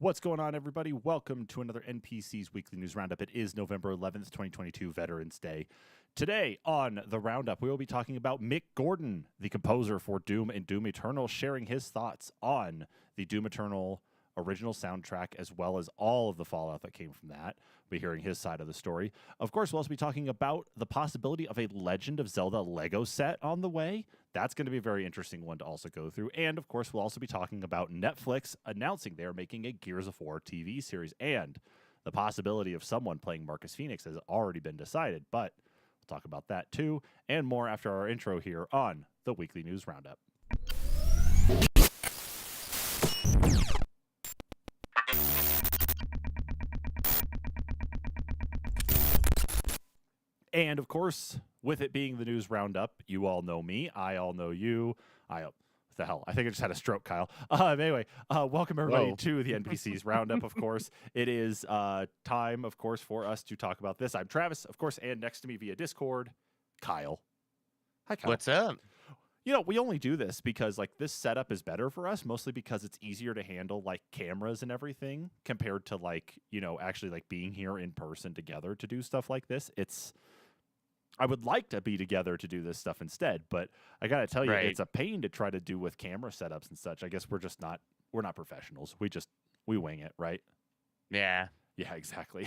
What's going on, everybody? Welcome to another NPCs Weekly News Roundup. It is November 11th, 2022, Veterans Day. Today on the Roundup, we will be talking about Mick Gordon, the composer for Doom and Doom Eternal, sharing his thoughts on the Doom Eternal original soundtrack, as well as all of the fallout that came from that. We'll be hearing his side of the story. Of course, we'll also be talking about the possibility of a Legend of Zelda Lego set on the way. That's going to be a very interesting one to also go through. And, of course, we'll also be talking about Netflix announcing they're making a Gears of War TV series. And the possibility of someone playing Marcus Phoenix has already been decided. But we'll talk about that, too, and more after our intro here on the Weekly News Roundup. And, of course, with it being the news roundup, you all know me. I all know you. What the hell? I think I just had a stroke, Kyle. Anyway, welcome everybody to the NPCs roundup, of course. It is time, of course, for us to talk about this. I'm Travis, of course, and next to me via Discord, Kyle. Hi, Kyle. What's up? You know, we only do this because, like, this setup is better for us, mostly because it's easier to handle, like, cameras and everything compared to, like, you know, actually, like, being here in person together to do stuff like this. I would like to be together to do this stuff instead, but I got to tell you, It's a pain to try to do with camera setups and such. I guess we're not professionals. We wing it, right? Yeah. Yeah, exactly.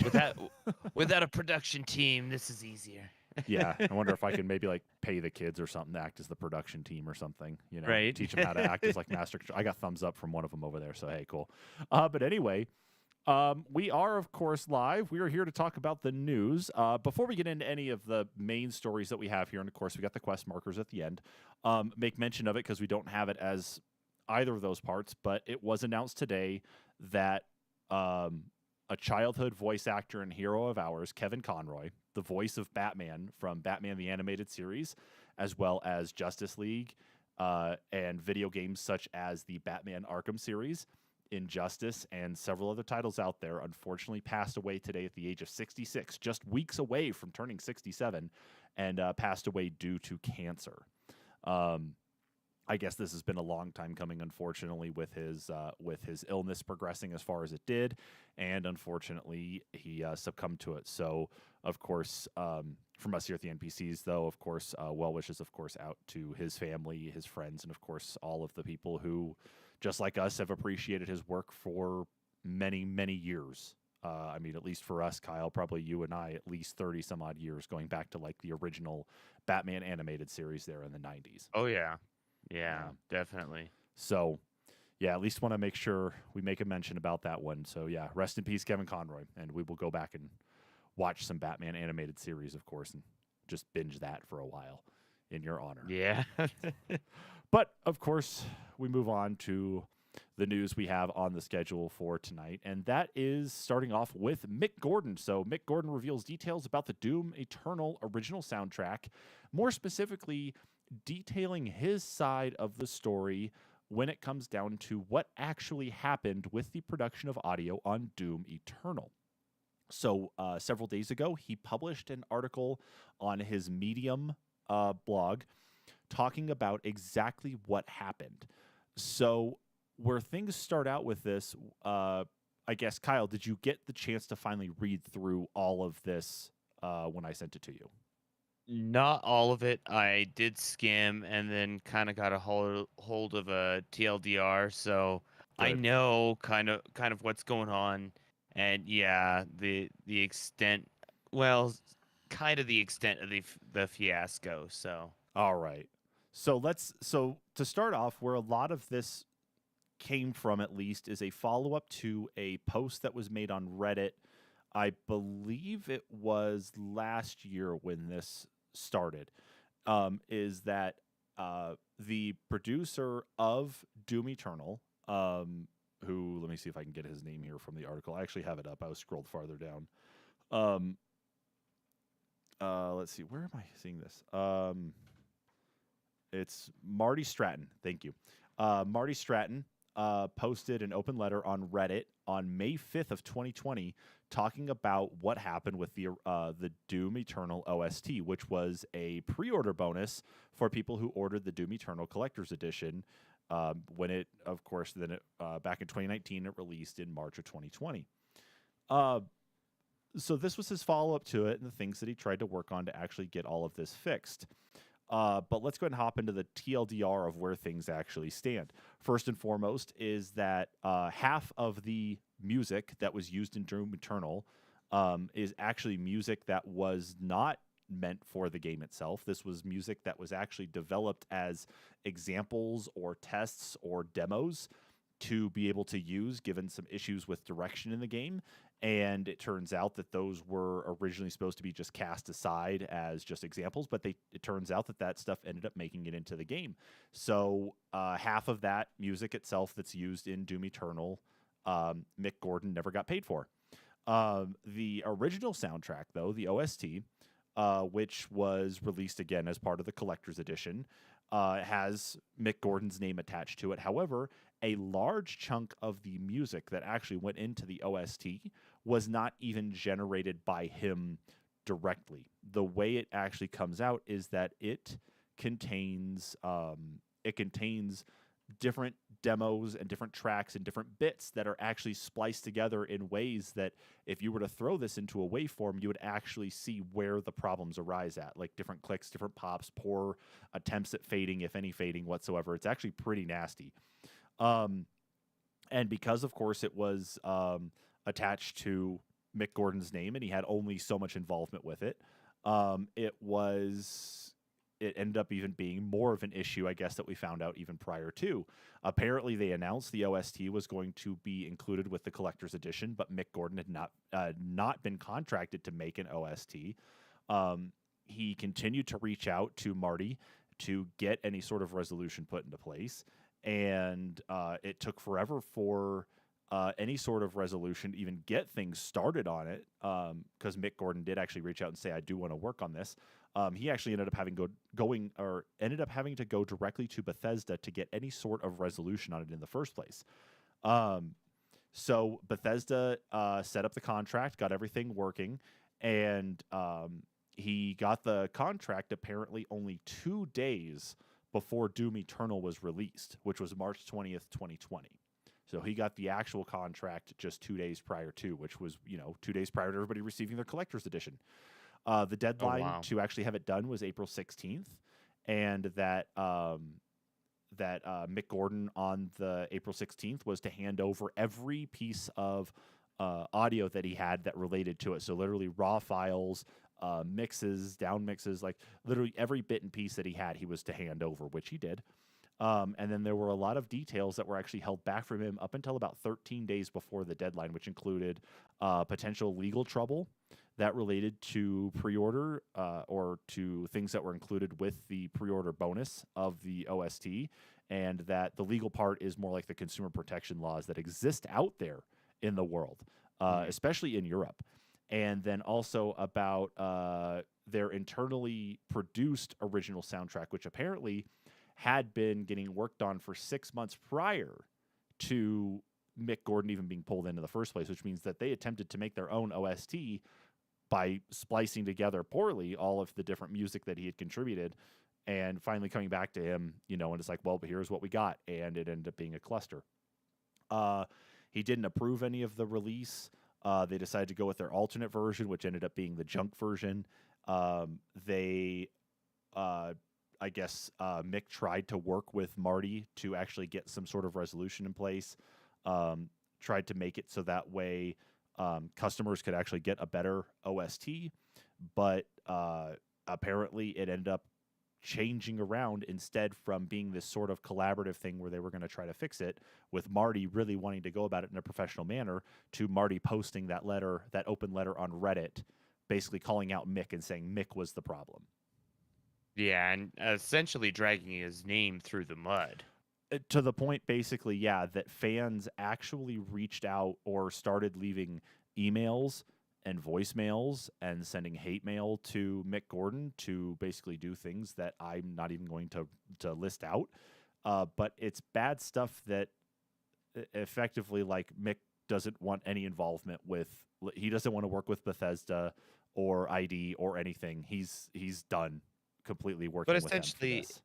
Without a production team, this is easier. Yeah. I wonder if I can maybe like pay the kids or something to act as the production team or something, you know, right. Teach them how to act as like master. I got thumbs up from one of them over there. So, hey, cool. But anyway, we are, of course, live. We are here to talk about the news. Before we get into any of the main stories that we have here, and of course, we got the quest markers at the end, make mention of it because we don't have it as either of those parts, but it was announced today that a childhood voice actor and hero of ours, Kevin Conroy, the voice of Batman from Batman the Animated Series, as well as Justice League and video games such as the Batman Arkham series, Injustice, and several other titles out there, unfortunately passed away today at the age of 66, just weeks away from turning 67, and passed away due to cancer. I guess this has been a long time coming, unfortunately, with his illness progressing as far as it did, and unfortunately, he succumbed to it. So, of course, from us here at the NPCs, though, of course, well wishes, of course, out to his family, his friends, and, of course, all of the people who, just like us, have appreciated his work for many, many years. I mean, at least for us, Kyle, probably you and I, at least 30 some odd years, going back to like the original Batman animated series there in the 90s. Oh, yeah. Yeah, definitely. So, yeah, at least want to make sure we make a mention about that one. So, yeah, rest in peace, Kevin Conroy. And we will go back and watch some Batman animated series, of course, and just binge that for a while in your honor. Yeah. But, of course, we move on to the news we have on the schedule for tonight, and that is starting off with Mick Gordon. So Mick Gordon reveals details about the Doom Eternal original soundtrack, more specifically detailing his side of the story when it comes down to what actually happened with the production of audio on Doom Eternal. So several days ago, he published an article on his Medium blog talking about exactly what happened. So where things start out with this, I guess, Kyle, did you get the chance to finally read through all of this when I sent it to you? Not all of it. I did skim and then kind of got a hold of a TLDR, so Good. I know kind of what's going on, and yeah, the extent, well, kind of the extent of the fiasco. So all right, so to start off, where a lot of this came from, at least, is a follow-up to a post that was made on Reddit. I believe it was last year when this started, is that the producer of Doom Eternal, who, let me see if I can get his name here from the article. I actually have it up. I was scrolled farther down. Let's see. Where am I seeing this? It's Marty Stratton. Thank you. Marty Stratton posted an open letter on Reddit on May 5th of 2020 talking about what happened with the Doom Eternal OST, which was a pre-order bonus for people who ordered the Doom Eternal Collector's Edition when it, of course, then back in 2019, it released in March of 2020. Uh, so this was his follow up to it and the things that he tried to work on to actually get all of this fixed. But let's go ahead and hop into the TLDR of where things actually stand. First and foremost is that half of the music that was used in Doom Eternal is actually music that was not meant for the game itself. This was music that was actually developed as examples or tests or demos to be able to use given some issues with direction in the game. And it turns out that those were originally supposed to be just cast aside as just examples, but it turns out that that stuff ended up making it into the game. So half of that music itself that's used in Doom Eternal, Mick Gordon never got paid for. The original soundtrack, though, the OST, which was released again as part of the collector's edition, has Mick Gordon's name attached to it. However, a large chunk of the music that actually went into the OST was not even generated by him directly. The way it actually comes out is that it contains different demos and different tracks and different bits that are actually spliced together in ways that if you were to throw this into a waveform, you would actually see where the problems arise at, like different clicks, different pops, poor attempts at fading, if any fading whatsoever. It's actually pretty nasty. And because, of course, it was attached to Mick Gordon's name and he had only so much involvement with it, it ended up even being more of an issue, I guess, that we found out even prior to. Apparently, they announced the OST was going to be included with the collector's edition, but Mick Gordon had not been contracted to make an OST. He continued to reach out to Marty to get any sort of resolution put into place, and it took forever for any sort of resolution to even get things started on it, because Mick Gordon did actually reach out and say, I do want to work on this. He actually ended up having to go directly to Bethesda to get any sort of resolution on it in the first place. So Bethesda set up the contract, got everything working, and he got the contract apparently only 2 days before Doom Eternal was released, which was March 20th, 2020. So he got the actual contract just 2 days prior to, which was, 2 days prior to everybody receiving their collector's edition. The deadline to actually have it done was April 16th, and that Mick Gordon on the April 16th was to hand over every piece of audio that he had that related to it. So literally raw files, mixes, down mixes, like literally every bit and piece that he had, he was to hand over, which he did. And then there were a lot of details that were actually held back from him up until about 13 days before the deadline, which included potential legal trouble that related to pre-order or to things that were included with the pre-order bonus of the OST, and that the legal part is more like the consumer protection laws that exist out there in the world, especially in Europe. And then also about their internally produced original soundtrack, which apparently had been getting worked on for 6 months prior to Mick Gordon even being pulled into the first place, which means that they attempted to make their own OST by splicing together poorly all of the different music that he had contributed, and finally coming back to him, and it's like, well, here's what we got, and it ended up being a cluster. He didn't approve any of the release. They decided to go with their alternate version, which ended up being the junk version. I guess Mick tried to work with Marty to actually get some sort of resolution in place, tried to make it so that way customers could actually get a better OST, but apparently it ended up changing around instead from being this sort of collaborative thing where they were going to try to fix it, with Marty really wanting to go about it in a professional manner, to Marty posting that open letter on Reddit, basically calling out Mick and saying Mick was the problem. Yeah, and essentially dragging his name through the mud. To the point, basically, yeah, that fans actually reached out or started leaving emails and voicemails and sending hate mail to Mick Gordon to basically do things that I'm not even going to list out. But it's bad stuff that effectively, like, Mick doesn't want any involvement with. He doesn't want to work with Bethesda or ID or anything. He's done completely working with them for this.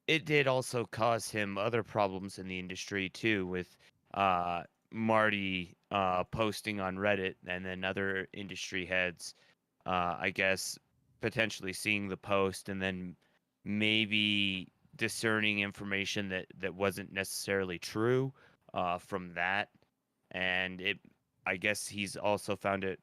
it did also cause him other problems in the industry too, with Marty posting on Reddit, and then other industry heads, I guess, potentially seeing the post and then maybe discerning information that wasn't necessarily true from that, and I guess he's also found it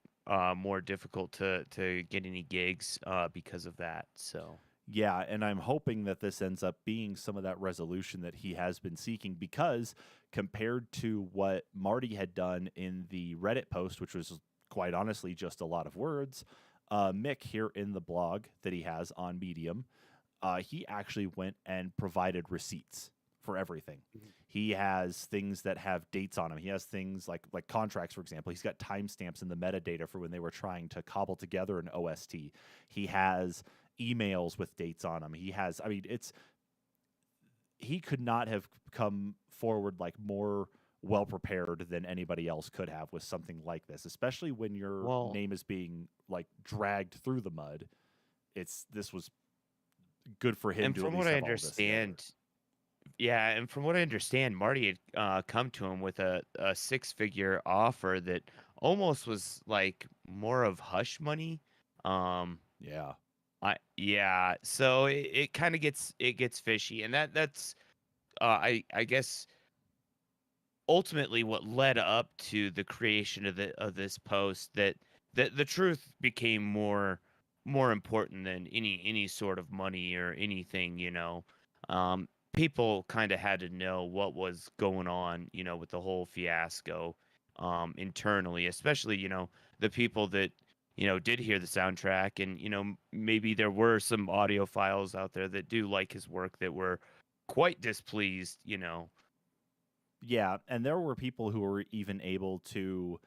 more difficult to get any gigs because of that. So. Yeah, and I'm hoping that this ends up being some of that resolution that he has been seeking because compared to what Marty had done in the Reddit post, which was quite honestly just a lot of words, Mick here in the blog that he has on Medium, he actually went and provided receipts for everything. Mhm. He has things that have dates on them. He has things like contracts, for example. He's got timestamps in the metadata for when they were trying to cobble together an OST. He has emails with dates on them. He has, I mean, it's he could not have come forward like more well prepared than anybody else could have with something like this, especially when your Well, name is being like dragged through the mud. This was good for him and to at from what least I have all of this together. understand, yeah, and from what I understand, Marty had come to him with a six-figure offer that almost was like more of hush money. Um, Yeah. yeah, so it kind of gets fishy, and that's I guess ultimately what led up to the creation of this post, that the truth became more important than any sort of money or anything, people kind of had to know what was going on, with the whole fiasco internally, especially, the people that did hear the soundtrack, and maybe there were some audio files out there that do like his work that were quite displeased. Yeah, and there were people who were even able to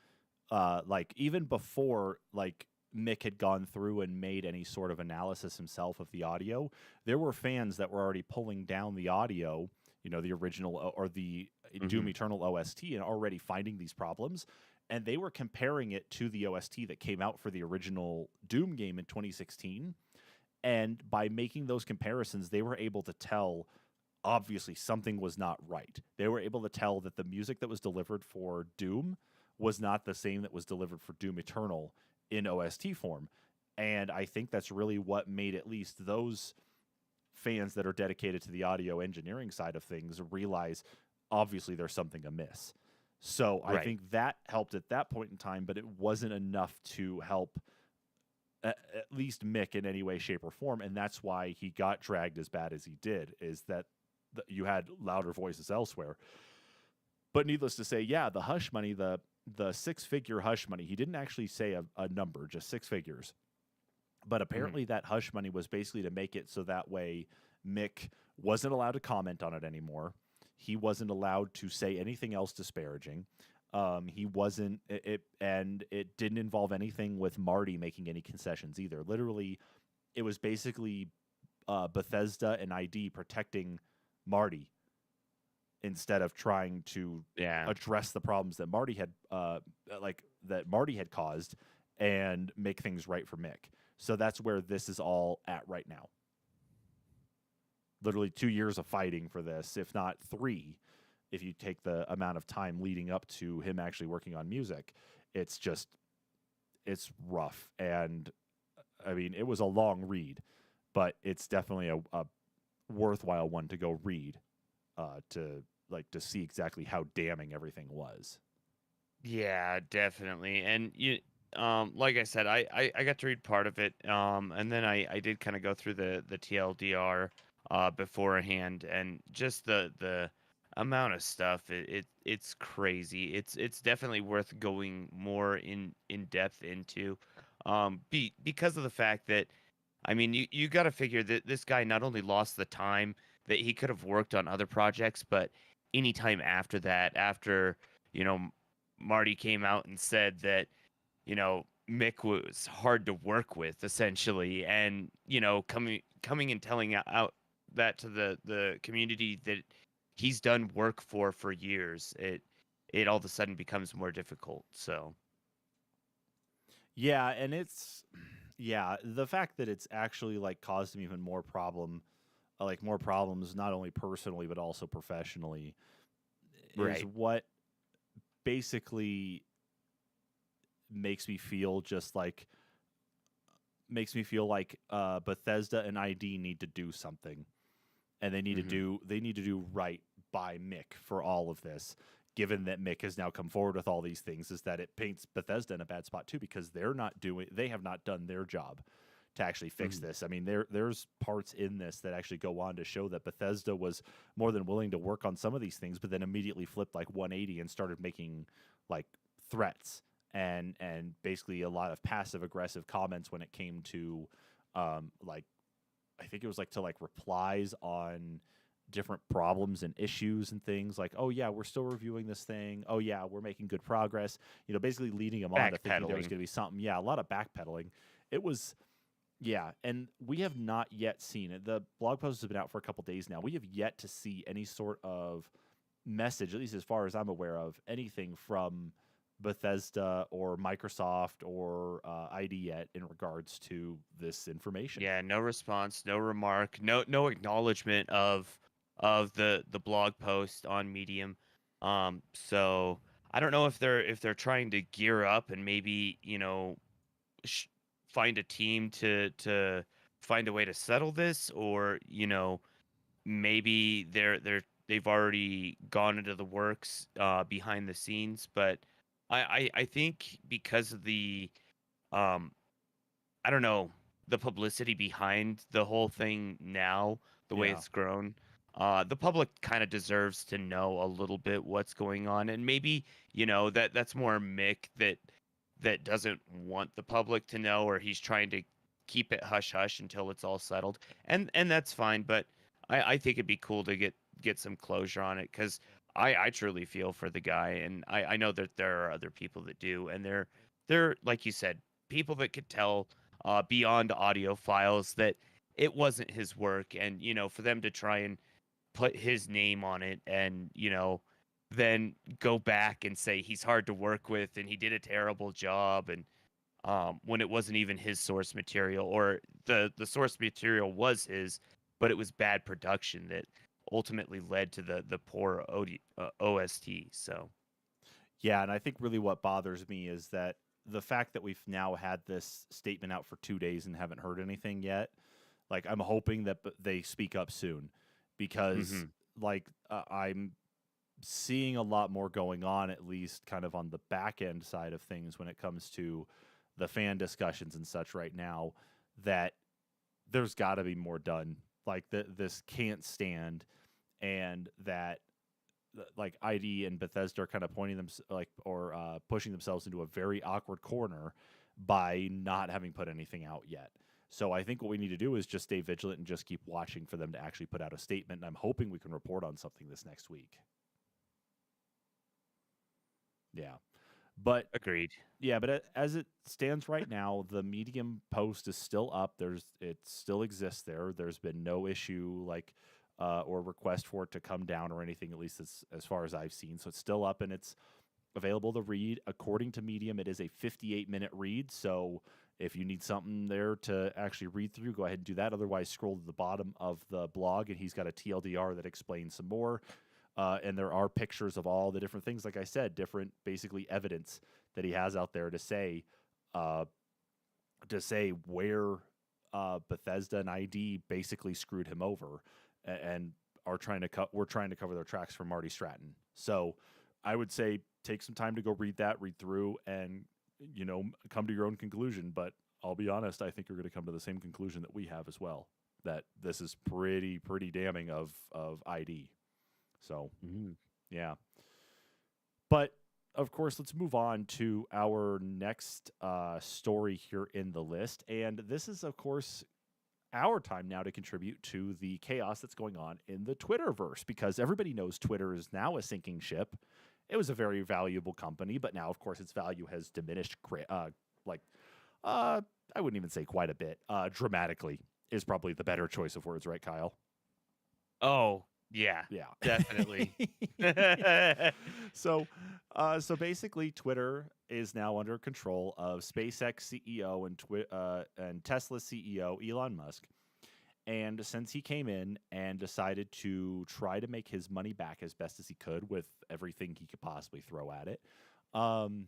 like even before like Mick had gone through and made any sort of analysis himself of the audio, there were fans that were already pulling down the audio, the original or the Doom Hmm. Eternal OST and already finding these problems. And they were comparing it to the OST that came out for the original Doom game in 2016. And by making those comparisons, they were able to tell obviously something was not right. They were able to tell that the music that was delivered for Doom was not the same that was delivered for Doom Eternal in OST form. And I think that's really what made at least those fans that are dedicated to the audio engineering side of things realize obviously there's something amiss. So I Right. think that helped at that point in time, but it wasn't enough to help at least Mick in any way, shape, or form. And that's why he got dragged as bad as he did, is that you had louder voices elsewhere. But needless to say, yeah, the hush money, the six-figure hush money, he didn't actually say a number, just six figures. But Hmm. apparently that hush money was basically to make it so that way Mick wasn't allowed to comment on it anymore. He wasn't allowed to say anything else disparaging. He wasn't and it didn't involve anything with Marty making any concessions either. Literally, it was basically Bethesda and ID protecting Marty instead of trying to Yeah. address the problems that Marty had that Marty had caused and make things right for Mick. So that's where this is all at right now. Literally 2 years of fighting for this, if not three, if you take the amount of time leading up to him actually working on music. It's just it's rough. And I mean, it was a long read, but it's definitely a worthwhile one to go read to see exactly how damning everything was. Yeah, definitely. And like I said, I got to read part of it, and then I did kind of go through the TLDR beforehand, and just the amount of stuff, it's crazy. It's definitely worth going more in depth into, because of the fact that, I mean, you got to figure that this guy not only lost the time that he could have worked on other projects, but any time after that, after you know Marty came out and said that, Mick was hard to work with, essentially, and coming and telling out that to the community that he's done work for years, it all of a sudden becomes more difficult. So. Yeah, and it's yeah, the fact that it's actually like caused him even more problem like more problems, not only personally but also professionally, is Right. what basically makes me feel just like Bethesda and ID need to do something, and Hmm. they need to do right by Mick for all of this. Given that Mick has now come forward with all these things, is that it paints Bethesda in a bad spot too, because they have not done their job to actually fix Hmm. this. I mean, there's parts in this that actually go on to show that Bethesda was more than willing to work on some of these things, but then immediately flipped like 180 and started making like threats and basically a lot of passive aggressive comments when it came to like I think it was like to like replies on different problems and issues and things like, oh yeah, we're still reviewing this thing. Oh yeah, we're making good progress. Basically leading them on to thinking there was Backpedaling. going to be something. Yeah, a lot of backpedaling. It was yeah, and we have not yet seen it. The blog post has been out for a couple days now. We have yet to see any sort of message, at least as far as I'm aware of, anything from Bethesda or Microsoft or ID yet in regards to this information. Yeah, no response, no remark, no acknowledgement of the blog post on Medium. So I don't know if they're trying to gear up and maybe, sh- find a team to find a way to settle this, or, maybe they've already gone into the works behind the scenes. But I think because of the um I don't know, the publicity behind the whole thing now, the way Yeah. it's grown. The public kind of deserves to know a little bit what's going on, and maybe, that's more Mick that doesn't want the public to know, or he's trying to keep it hush hush until it's all settled, and that's fine. But I think it'd be cool to get some closure on it, because I truly feel for the guy, and I know that there are other people that do, and they're like you said, people that could tell beyond audio files that it wasn't his work. And for them to try and put his name on it, and then go back and say he's hard to work with and he did a terrible job, and when it wasn't even his source material, or the source material was his, but it was bad production that ultimately led to the poor OST. So Yeah, and I think really what bothers me is that the fact that we've now had this statement out for 2 days and haven't heard anything yet. Like, I'm hoping that they speak up soon, because mhm. like I'm seeing a lot more going on, at least kind of on the back end side of things when it comes to the fan discussions and such right now, that there's got to be more done. Like this can't stand, and that like ID and Bethesda are kind of pointing them like or pushing themselves into a very awkward corner by not having put anything out yet. So I think what we need to do is just stay vigilant and just keep watching for them to actually put out a statement. And I'm hoping we can report on something this next week. Yeah. But Agreed. yeah, but as it stands right now, the Medium post is still up. It still exists there. There's been no issue like or request for it to come down or anything, at least as far as I've seen. So it's still up and it's available to read. According to Medium, it is a 58-minute read. So if you need something there to actually read through, go ahead and do that. Otherwise, scroll to the bottom of the blog, and he's got a TLDR that explains some more. And there are pictures of all the different things, like I said, different basically evidence that he has out there uh, to say where Bethesda and ID basically screwed him over and are trying to we're trying to cover their tracks for Marty Stratton. So I would say take some time to go read through, and come to your own conclusion. But I'll be honest, I think you're going to come to the same conclusion that we have as well. That this is pretty damning of ID. So Mhm. yeah. But of course, let's move on to our next story here in the list. And this is, of course, our time now to contribute to the chaos that's going on in the Twitterverse, because everybody knows Twitter is now a sinking ship. It was a very valuable company, but now, of course, its value has diminished, like, uh, I wouldn't even say quite a bit. Dramatically is probably the better choice of words, right, Kyle? Oh, yeah, Yeah. definitely. So basically, Twitter is now under control of SpaceX CEO and Tesla CEO Elon Musk, And since he came in and decided to try to make his money back as best as he could with everything he could possibly throw at it, um,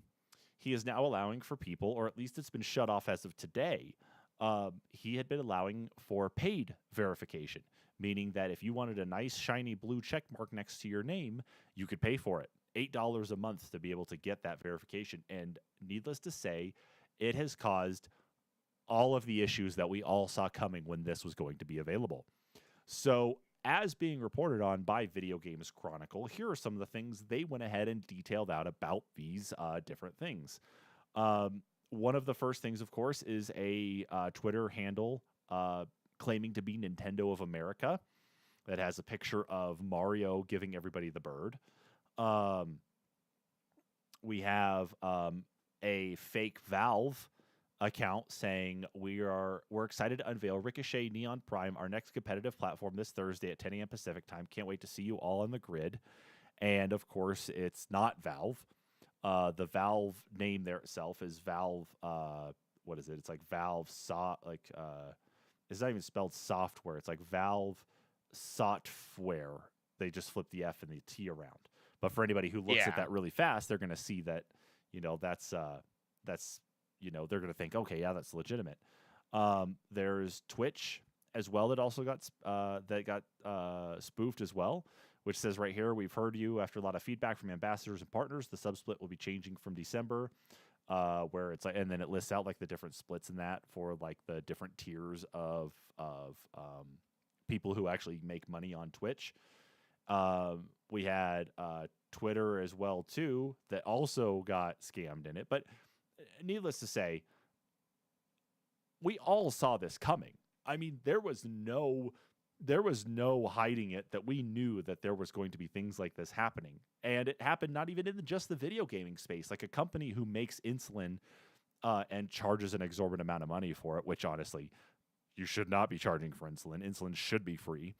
he is now allowing for people, or at least it's been shut off as of today. He had been allowing for paid verification, meaning that if you wanted a nice shiny blue check mark next to your name, you could pay for it. $8 a month to be able to get that verification. And needless to say, it has caused all of the issues that we all saw coming when this was going to be available. So, as being reported on by Video Games Chronicle, here are some of the things they went ahead and detailed out about these different things. One of the first things, of course, is a Twitter handle claiming to be Nintendo of America that has a picture of Mario giving everybody the bird. We have a fake Valve account saying we're excited to unveil Ricochet Neon Prime, our next competitive platform, this Thursday at 10 a.m. Pacific time. Can't wait to see you all on the grid. And of course, it's not Valve. The Valve name there itself is Valve. What is it? It's like Valve it's not even spelled software. It's like Valve Software. They just flip the F and the T around. But for anybody who looks at that really fast, they're going to see that, that's they're going to think, okay, yeah, that's legitimate. There's Twitch as well that also got spoofed as well, which says right here, we've heard you after a lot of feedback from ambassadors and partners. The sub split will be changing from December, where it's like, and then it lists out like the different splits in that for like the different tiers of people who actually make money on Twitch. We had Twitter as well too that also got scammed in it, but needless to say, we all saw this coming. I mean, there was no hiding it that we knew that there was going to be things like this happening. And it happened not even in just the video gaming space. Like a company who makes insulin and charges an exorbitant amount of money for it, which honestly, you should not be charging for insulin. Insulin should be free.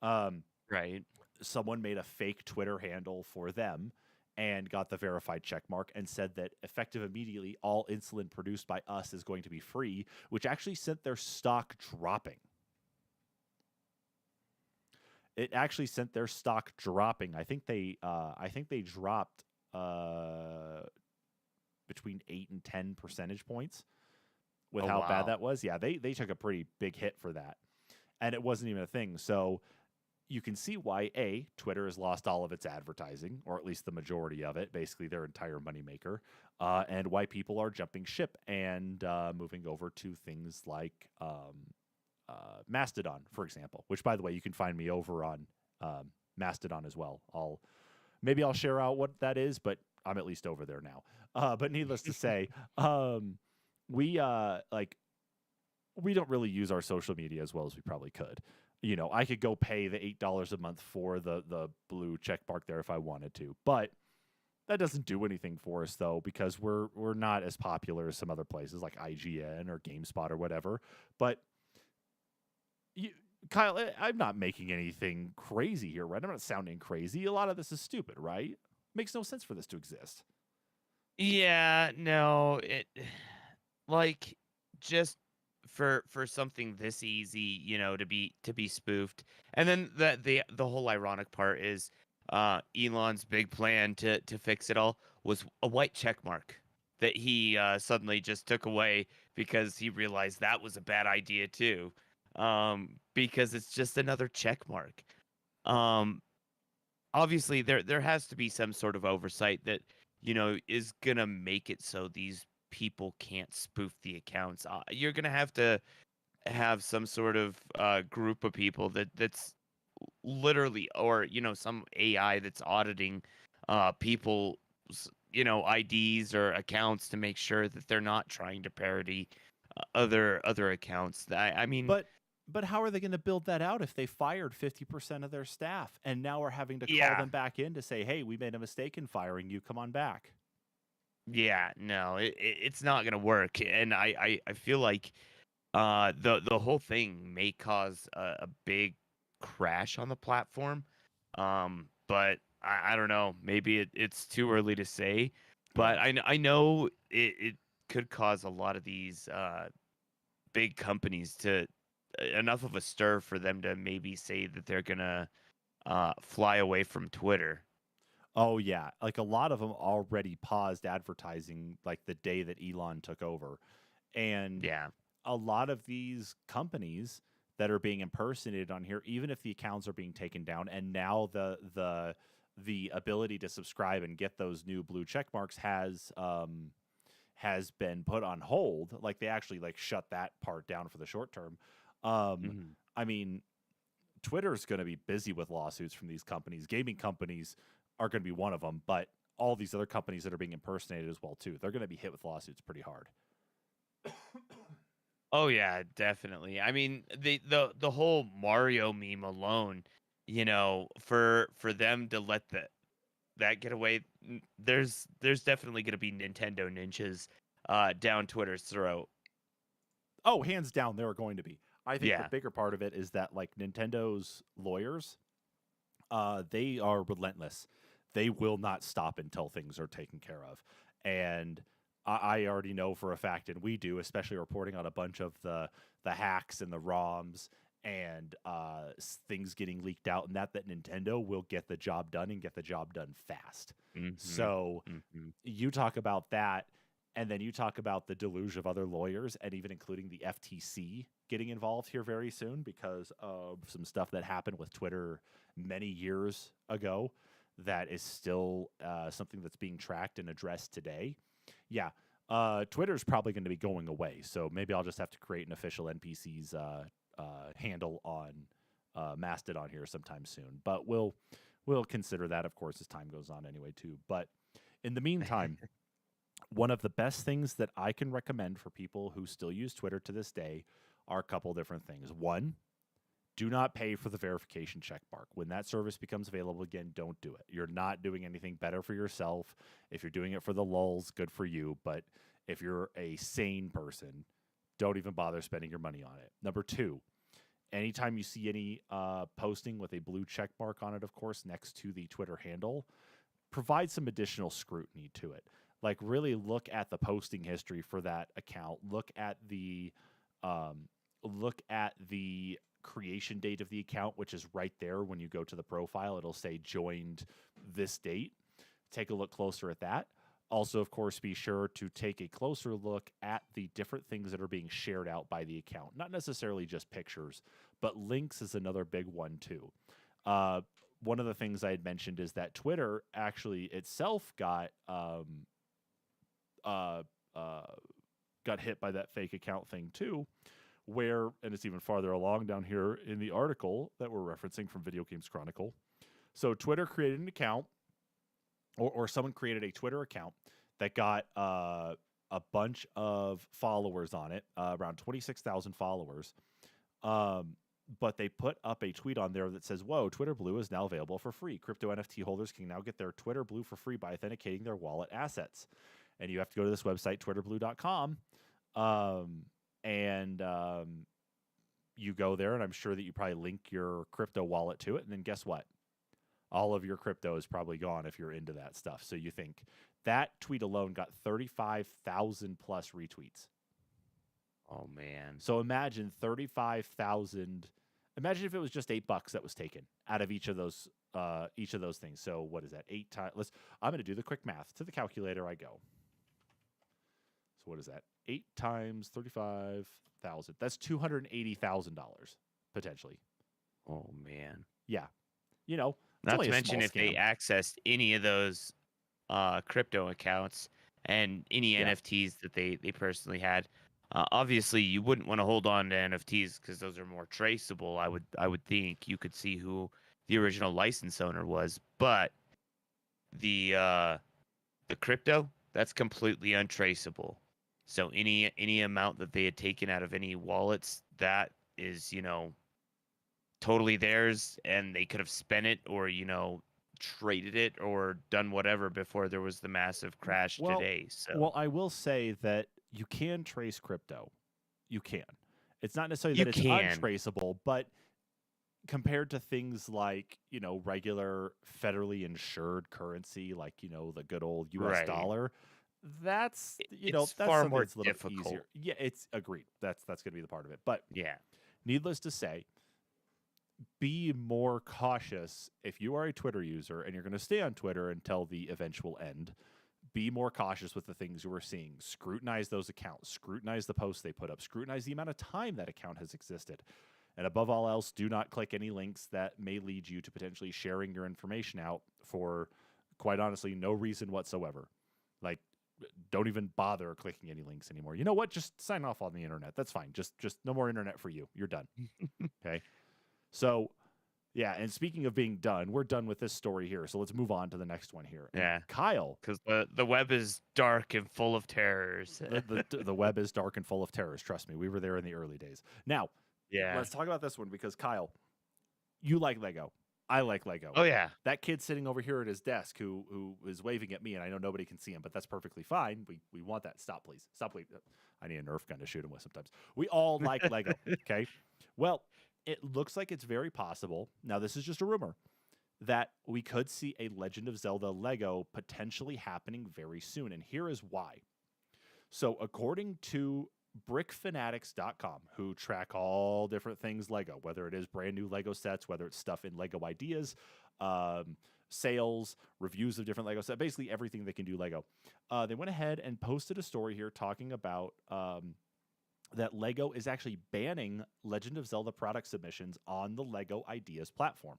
Right. Someone made a fake Twitter handle for them and got the verified check mark and said that effective immediately, all insulin produced by us is going to be free, which actually sent their stock dropping. It actually sent their stock dropping. I think they dropped between 8 and 10 percentage points with how bad that was. Yeah, they took a pretty big hit for that. And it wasn't even a thing. So you can see why, A, Twitter has lost all of its advertising, or at least the majority of it, basically their entire moneymaker, and why people are jumping ship and moving over to things like Mastodon, for example, which, by the way, you can find me over on Mastodon as well. Maybe I'll share out what that is, but I'm at least over there now. But needless to say, we don't really use our social media as well as we probably could. I could go pay the $8 a month for the blue check mark there if I wanted to, but that doesn't do anything for us though, because we're not as popular as some other places like IGN or GameSpot or whatever. But Kyle, I'm not making anything crazy here, right? I'm not sounding crazy. A lot of this is stupid, right? Makes no sense for this to exist. Yeah, no, it like just for something this easy, to be spoofed. And then the whole ironic part is Elon's big plan to fix it all was a white check mark that he suddenly just took away because he realized that was a bad idea too. Because it's just another check mark. Obviously there has to be some sort of oversight that is gonna make it so these people can't spoof the accounts. You're gonna have to have some sort of group of people that's literally, or some AI that's auditing people's IDs or accounts to make sure that they're not trying to parody other accounts. I mean, But how are they going to build that out if they fired 50% of their staff and now are having to call them back in to say, hey, we made a mistake in firing you. Come on back. Yeah, no, it's not going to work. And I feel like the whole thing may cause a big crash on the platform. But I don't know. Maybe it's too early to say. But I know it could cause a lot of these big companies to enough of a stir for them to maybe say that they're gonna fly away from Twitter. Oh yeah, like a lot of them already paused advertising like the day that Elon took over. And Yeah. a lot of these companies that are being impersonated on here, even if the accounts are being taken down, and now the ability to subscribe and get those new blue check marks has been put on hold. Like they actually like shut that part down for the short term. Um, Mhm. I mean, Twitter's going to be busy with lawsuits from these companies. Gaming companies are going to be one of them, but all these other companies that are being impersonated as well too. They're going to be hit with lawsuits pretty hard. Oh yeah, definitely. I mean, the whole Mario meme alone, for them to let that get away, there's definitely going to be Nintendo ninjas down Twitter's throat. Oh, hands down, there are going to be. I think the Yeah. bigger part of it is that like Nintendo's lawyers, they are relentless. They will not stop until things are taken care of. And I already know for a fact, and we do, especially reporting on a bunch of the hacks and the ROMs and things getting leaked out, and that Nintendo will get the job done and get the job done fast. Mhm. So Mhm. you talk about that, and then you talk about the deluge of other lawyers, and even including the FTC getting involved here very soon because of some stuff that happened with Twitter many years ago that is still something that's being tracked and addressed today. Yeah, Twitter's probably going to be going away, so maybe I'll just have to create an official NPCs handle on Mastodon here sometime soon. But we'll consider that, of course, as time goes on anyway too. But in the meantime, one of the best things that I can recommend for people who still use Twitter to this day are a couple different things. One, do not pay for the verification check mark. When that service becomes available again, don't do it. You're not doing anything better for yourself. If you're doing it for the lulz, good for you. But if you're a sane person, don't even bother spending your money on it. Number two, anytime you see any posting with a blue check mark on it, of course, next to the Twitter handle, provide some additional scrutiny to it. Like really look at the posting history for that account. Um, look at the creation date of the account, which is right there when you go to the profile. It'll say joined this date. Take a look closer at that. Also, of course, be sure to take a closer look at the different things that are being shared out by the account. Not necessarily just pictures, but links is another big one too. Uh, One of the things I had mentioned is that Twitter actually itself uh, uh, got hit by that fake account thing too, where, and it's even farther along down here in the article that we're referencing from Video Games Chronicle. So Twitter created an account, or someone created a Twitter account that got a bunch of followers on it, around 26,000 followers. Um, but they put up a tweet on there that says, "Whoa, Twitter Blue is now available for free. Crypto NFT holders can now get their Twitter Blue for free by authenticating their wallet assets." And you have to go to this website, twitterblue.com. Um, and you go there, and I'm sure that you probably link your crypto wallet to it. And then guess what? All of your crypto is probably gone if you're into that stuff. So you think that tweet alone got 35,000 plus retweets. Oh man. So imagine 35,000. Imagine if it was just $8 that was taken out of each of those things. So what is that? 8 times. I'm going to do the quick math. To the calculator I go. So what is that? 8 times 35,000. That's $280,000 potentially. Oh man. Yeah, it's Not only to a small mention if they scam. accessed any of those crypto accounts and any Yeah. NFTs that they personally had. Obviously, you wouldn't want to hold on to NFTs because those are more traceable. I would think you could see who the original license owner was, but the crypto, that's completely untraceable. So any amount that they had taken out of any wallets, that is totally theirs, and they could have spent it or traded it or done whatever before there was the massive crash Well, today. So well, I will say that you can trace crypto. You can. It's not necessarily you that it's can, untraceable, but compared to things like, regular federally insured currency, like, the good old US right? dollar, that's, It's that's far something more that's a little bit difficult. easier. Yeah, it's agreed. That's going to be the part of it. But Yeah. Needless to say, be more cautious if you are a Twitter user and you're going to stay on Twitter until the eventual end. Be more cautious with the things you are seeing. Scrutinize those accounts. Scrutinize the posts they put up. Scrutinize the amount of time that account has existed. And above all else, do not click any links that may lead you to potentially sharing your information out for, quite honestly, no reason whatsoever. Like, don't even bother clicking any links anymore. You know what? Just sign off on the internet. That's fine. Just no more internet for you. You're done. Okay. So, yeah. And speaking of being done, we're done with this story here. So let's move on to the next one here. And Yeah. Kyle, Because the web is dark and full of terrors. the web is dark and full of terrors. Trust me, we were there in the early days. Now, Yeah. let's talk about this one because Kyle, you like Lego. I like Lego. Oh yeah. That kid sitting over here at his desk who is waving at me, and I know nobody can see him, but that's perfectly fine. We want that. Stop, please. Stop, please. I need a Nerf gun to shoot him with sometimes. We all like Lego. Okay. Well, it looks like it's very possible. Now, this is just a rumor that we could see a Legend of Zelda Lego potentially happening very soon. And here is why. So, according to brickfanatics.com, who track all different things Lego, whether it is brand new Lego sets, whether it's stuff in Lego ideas, sales, reviews of different Lego sets, basically everything they can do Lego. They went ahead and posted a story here talking about that Lego is actually banning Legend of Zelda product submissions on the Lego Ideas platform.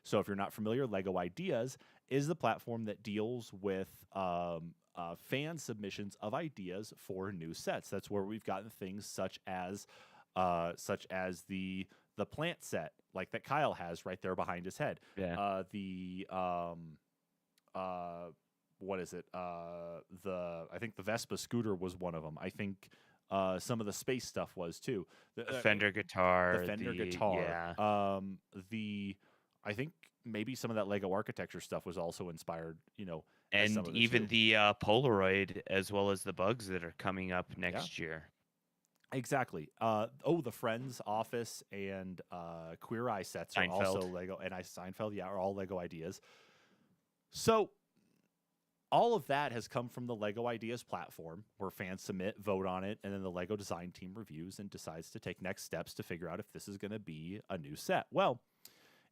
So if you're not familiar, Lego Ideas is the platform that deals with fan submissions of ideas for new sets. That's where we've gotten things such as the plant set, like that Kyle has right there behind his head. Yeah. What is it? I think the Vespa scooter was one of them. I think some of the space stuff was too. The Fender guitar. The Fender guitar. Yeah. I think maybe some of that Lego architecture stuff was also inspired, And even the Polaroid, as well as the bugs that are coming up next year. Exactly. The Friends, Office, and Queer Eye sets are also Lego, and Seinfeld, are all Lego Ideas. So all of that has come from the Lego Ideas platform, where fans submit, vote on it, and then the Lego design team reviews and decides to take next steps to figure out if this is going to be a new set. Well,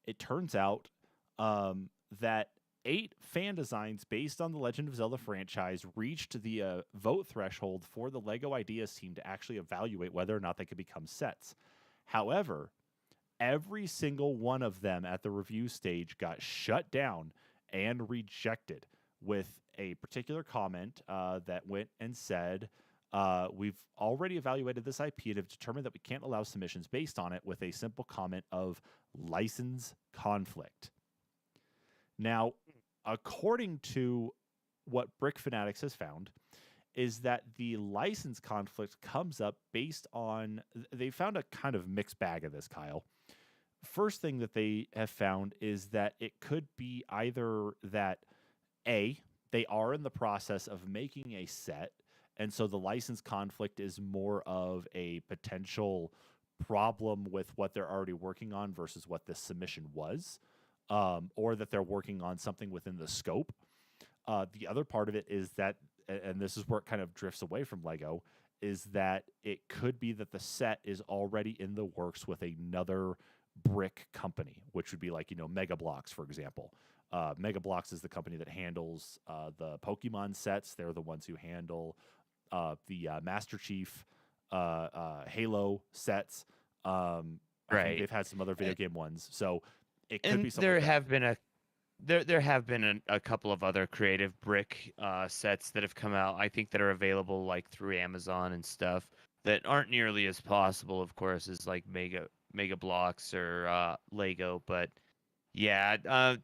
it turns out that 8 fan designs based on the Legend of Zelda franchise reached the vote threshold for the Lego Ideas team to actually evaluate whether or not they could become sets. However, every single one of them at the review stage got shut down and rejected with a particular comment that went and said, we've already evaluated this IP and have determined that we can't allow submissions based on it, with a simple comment of license conflict. Now, according to what Brick Fanatics has found, is that the license conflict comes up based on, they found a kind of mixed bag of this, Kyle. First thing that they have found is that it could be either that they are in the process of making a set, and so the license conflict is more of a potential problem with what they're already working on versus what this submission was, or that they're working on something within the scope. The other part of it is that, and this is where it kind of drifts away from Lego, is that it could be that the set is already in the works with another brick company, which would be like, Mega Bloks, for example. Mega Bloks is the company that handles the Pokemon sets. They're the ones who handle the Master Chief Halo sets. I think they've had some other video game ones. So it could be something. There have been a couple of other creative brick sets that have come out, I think, that are available like through Amazon and stuff, that aren't nearly as possible, of course, as like Mega Bloks or Lego. But yeah, I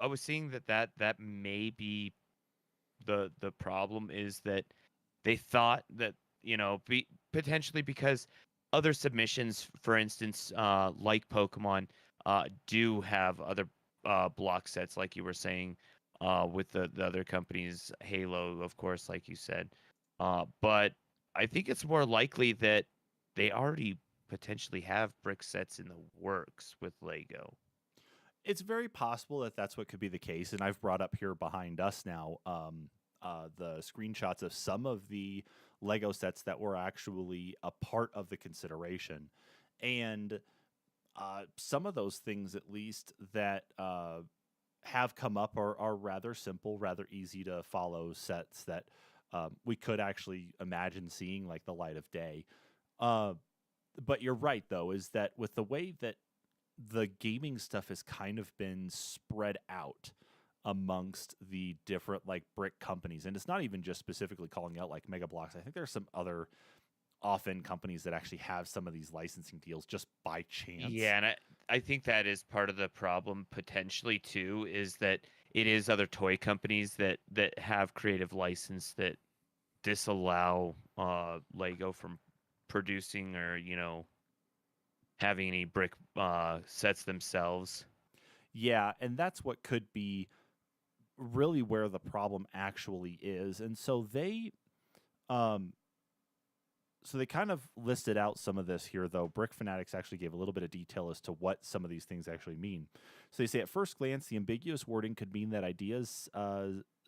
was seeing that may be the problem, is that they thought that, potentially because other submissions, for instance, like Pokemon, do have other block sets, like you were saying, with the other companies, Halo, of course, like you said. But I think it's more likely that they already potentially have brick sets in the works with Lego. It's very possible that that's what could be the case, and I've brought up here behind us now the screenshots of some of the Lego sets that were actually a part of the consideration. And some of those things, at least, that have come up are rather simple, rather easy to follow sets that we could actually imagine seeing like the light of day. Uh, but you're right, though, is that with the way that the gaming stuff has kind of been spread out amongst the different like brick companies, and it's not even just specifically calling out like Mega Bloks. I think there's some other often companies that actually have some of these licensing deals just by chance. Yeah, and I think that is part of the problem potentially too, is that it is other toy companies that have creative license that disallow Lego from producing or, having any brick sets themselves. Yeah, and that's what could be really where the problem actually is. And um so they kind of listed out some of this here, though. Brick Fanatics actually gave a little bit of detail as to what some of these things actually mean. So they say at first glance, the ambiguous wording could mean that ideas,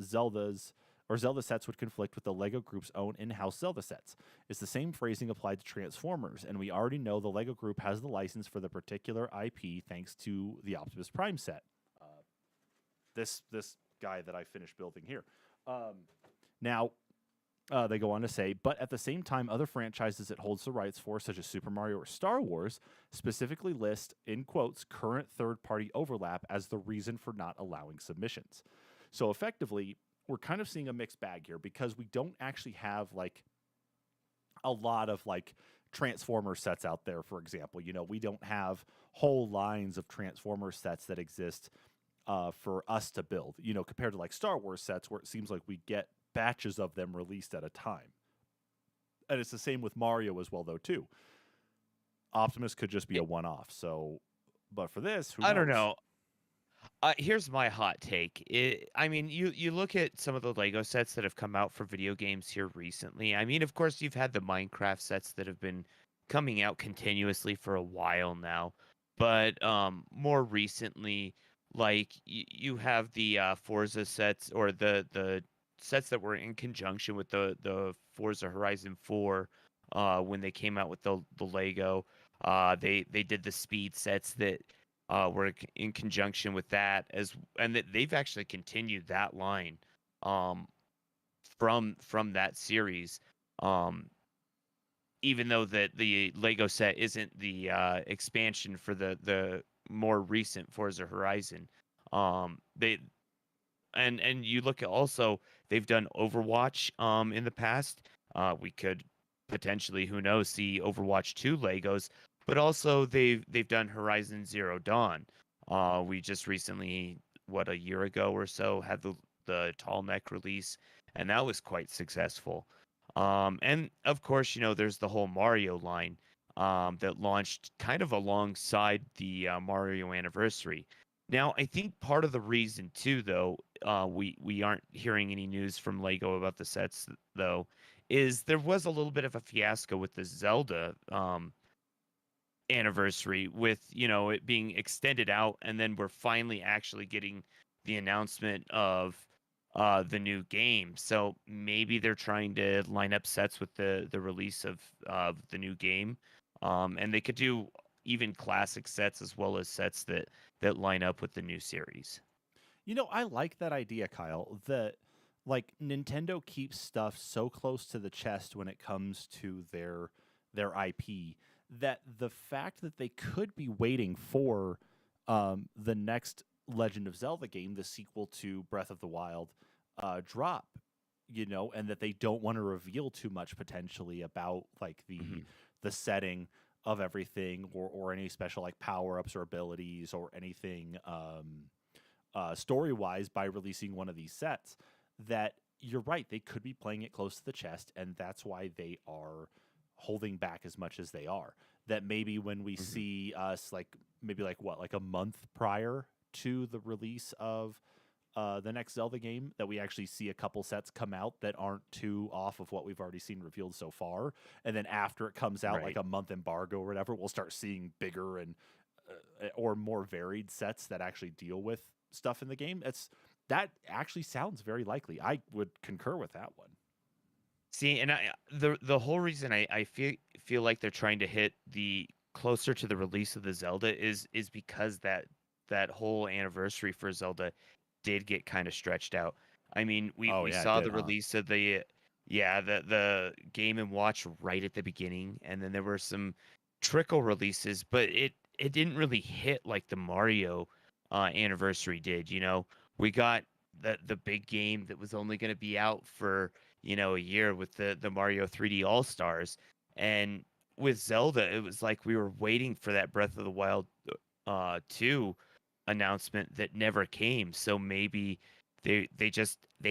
Zelda's or Zelda sets would conflict with the Lego Group's own in-house Zelda sets. It's the same phrasing applied to Transformers, and we already know the Lego Group has the license for the particular IP thanks to the Optimus Prime set. Uh, this guy that I finished building here. Now, they go on to say, but at the same time, other franchises it holds the rights for, such as Super Mario or Star Wars, specifically list, in quotes, current third party overlap as the reason for not allowing submissions. So effectively, we're kind of seeing a mixed bag here because we don't actually have like a lot of like Transformer sets out there, for example. We don't have whole lines of Transformer sets that exist for us to build, compared to like Star Wars sets where it seems like we get batches of them released at a time. And it's the same with Mario as well, though, too. Optimus could just be a one-off. So, but for this, who I don't knows? know. Here's my hot take. I mean, you look at some of the Lego sets that have come out for video games here recently. I mean, of course, you've had the Minecraft sets that have been coming out continuously for a while now, but more recently, like you have the Forza sets or the sets that were in conjunction with the Forza Horizon 4 when they came out with the Lego. They did the speed sets that were in conjunction with that and that they've actually continued that line um, from that series. Um, Even though that the Lego set isn't the expansion for the more recent Forza Horizon, they and you look at also they've done Overwatch in the past. We could potentially, who knows, see Overwatch 2 Legos, but also they've done Horizon Zero Dawn. We just recently, what, a year ago or so, had the tall neck release, and that was quite successful. And of course, there's the whole Mario line that launched kind of alongside the Mario anniversary. Now, I think part of the reason too, though, we aren't hearing any news from Lego about the sets, though, is there was a little bit of a fiasco with the Zelda anniversary, with it being extended out, and then we're finally actually getting the announcement of the new game. So maybe they're trying to line up sets with the release of the new game, and they could do even classic sets as well as sets that line up with the new series. I like that idea, Kyle, that like Nintendo keeps stuff so close to the chest when it comes to their IP that the fact that they could be waiting for the next Legend of Zelda game, the sequel to Breath of the Wild, drop, and that they don't want to reveal too much potentially about like Hmm. the setting of everything or any special like power ups or abilities or anything story wise by releasing one of these sets. That you're right, they could be playing it close to the chest, and that's why they are holding back as much as they are. That maybe when we Hmm. see us like maybe like what, like a month prior to the release of the next Zelda game, that we actually see a couple sets come out that aren't too off of what we've already seen revealed so far. And then after it comes out, like Right. a month embargo or whatever, we'll start seeing bigger and or more varied sets that actually deal with stuff in the game. That actually sounds very likely. I would concur with that one. See, and the whole reason I feel like they're trying to hit the closer to the release of the Zelda is because that whole anniversary for Zelda did get kind of stretched out. I mean, Oh we yeah, it saw did, the huh? release of the yeah, the Game and Watch right at the beginning, and then there were some trickle releases, but it didn't really hit like the Mario anniversary did, you know. We got the big game that was only going to be out for, you know, a year with the Mario 3D All-Stars. And with Zelda, it was like we were waiting for that Breath of the Wild 2 announcement that never came. So maybe they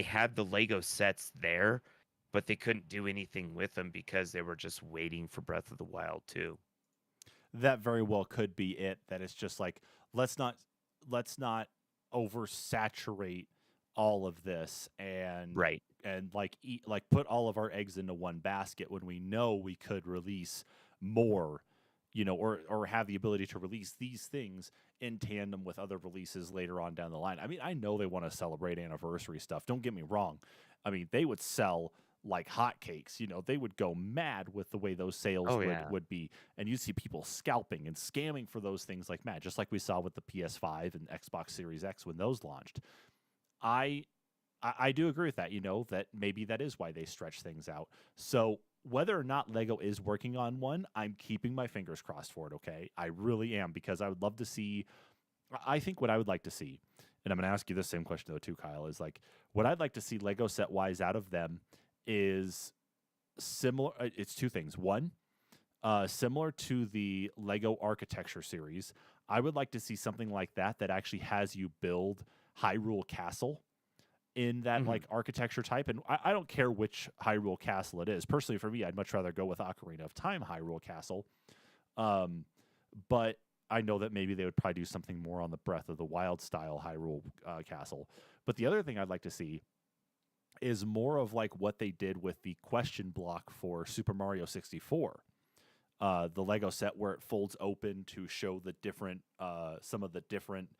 had the Lego sets there, but they couldn't do anything with them because they were just waiting for Breath of the Wild 2. That very well could be it. That it's just like let's not let's not oversaturate all of this Right. and like eat like put all of our eggs into one basket when we know we could release more, or have the ability to release these things in tandem with other releases later on down the line. I mean, I know they want to celebrate anniversary stuff. Don't get me wrong. I mean, they would sell like hotcakes. They would go mad with the way those sales Oh would yeah. would be, and you'd see people scalping and scamming for those things like mad, just like we saw with the PS5 and Xbox Series X when those launched. I I do agree with that. That maybe that is why they stretch things out. So whether or not Lego is working on one, I'm keeping my fingers crossed for it. Okay, I really am, because I would love to see. I think what I would like to see, and I'm going to ask you the same question though too, Kyle, is like what I'd like to see Lego set wise out of them is similar. It's two things. One, similar to the Lego architecture series, I would like to see something like that that actually has you build Hyrule Castle in that Hmm. like architecture type. And I don't care which Hyrule Castle it is. Personally, for me, I'd much rather go with Ocarina of Time Hyrule Castle. Um, but I know that maybe they would probably do something more on the Breath of the Wild style Hyrule Castle. But the other thing I'd like to see is more of like what they did with the question block for Super Mario 64. The Lego set where it folds open to show the different, some of the different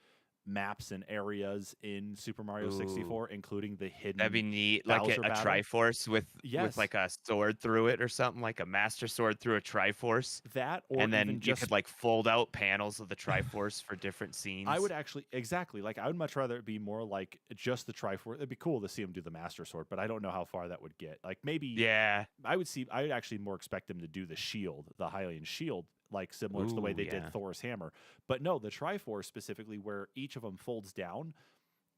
maps and areas in Super Mario Ooh. 64, including the That'd be hidden neat, like Bowser a battle. Triforce with Yes, like a sword through it or something, like a Master Sword through a Triforce, that or and then even you just could like fold out panels of the Triforce for different I would scenes. actually exactly like I would much rather it be more like just the Triforce. It'd be cool to see him do the Master Sword, but I don't know how far that would get. Like maybe Yeah. I would actually more expect him to do the shield, the Hylian shield, like similar to the way Ooh, they did yeah. Thor's hammer. But no, the Triforce specifically, where each of them folds down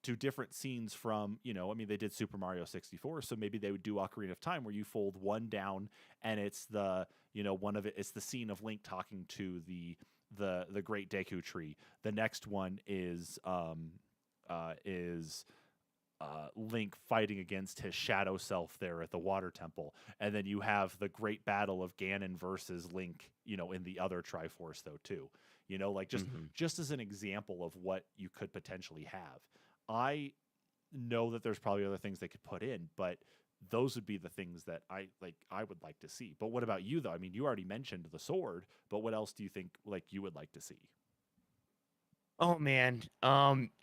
to different scenes from, I mean, they did Super Mario 64, so maybe they would do Ocarina of Time where you fold one down and it's one of it's the scene of Link talking to the great Deku tree. The next one is Link fighting against his shadow self there at the water temple, and then you have the great battle of Ganon versus Link, in the other Triforce though too. Like Mhm. just as an example of what you could potentially have. I know that there's probably other things they could put in, but those would be the things that I would like to see. But what about you though? I mean, you already mentioned the sword, but what else do you think like you would like to see? Oh man,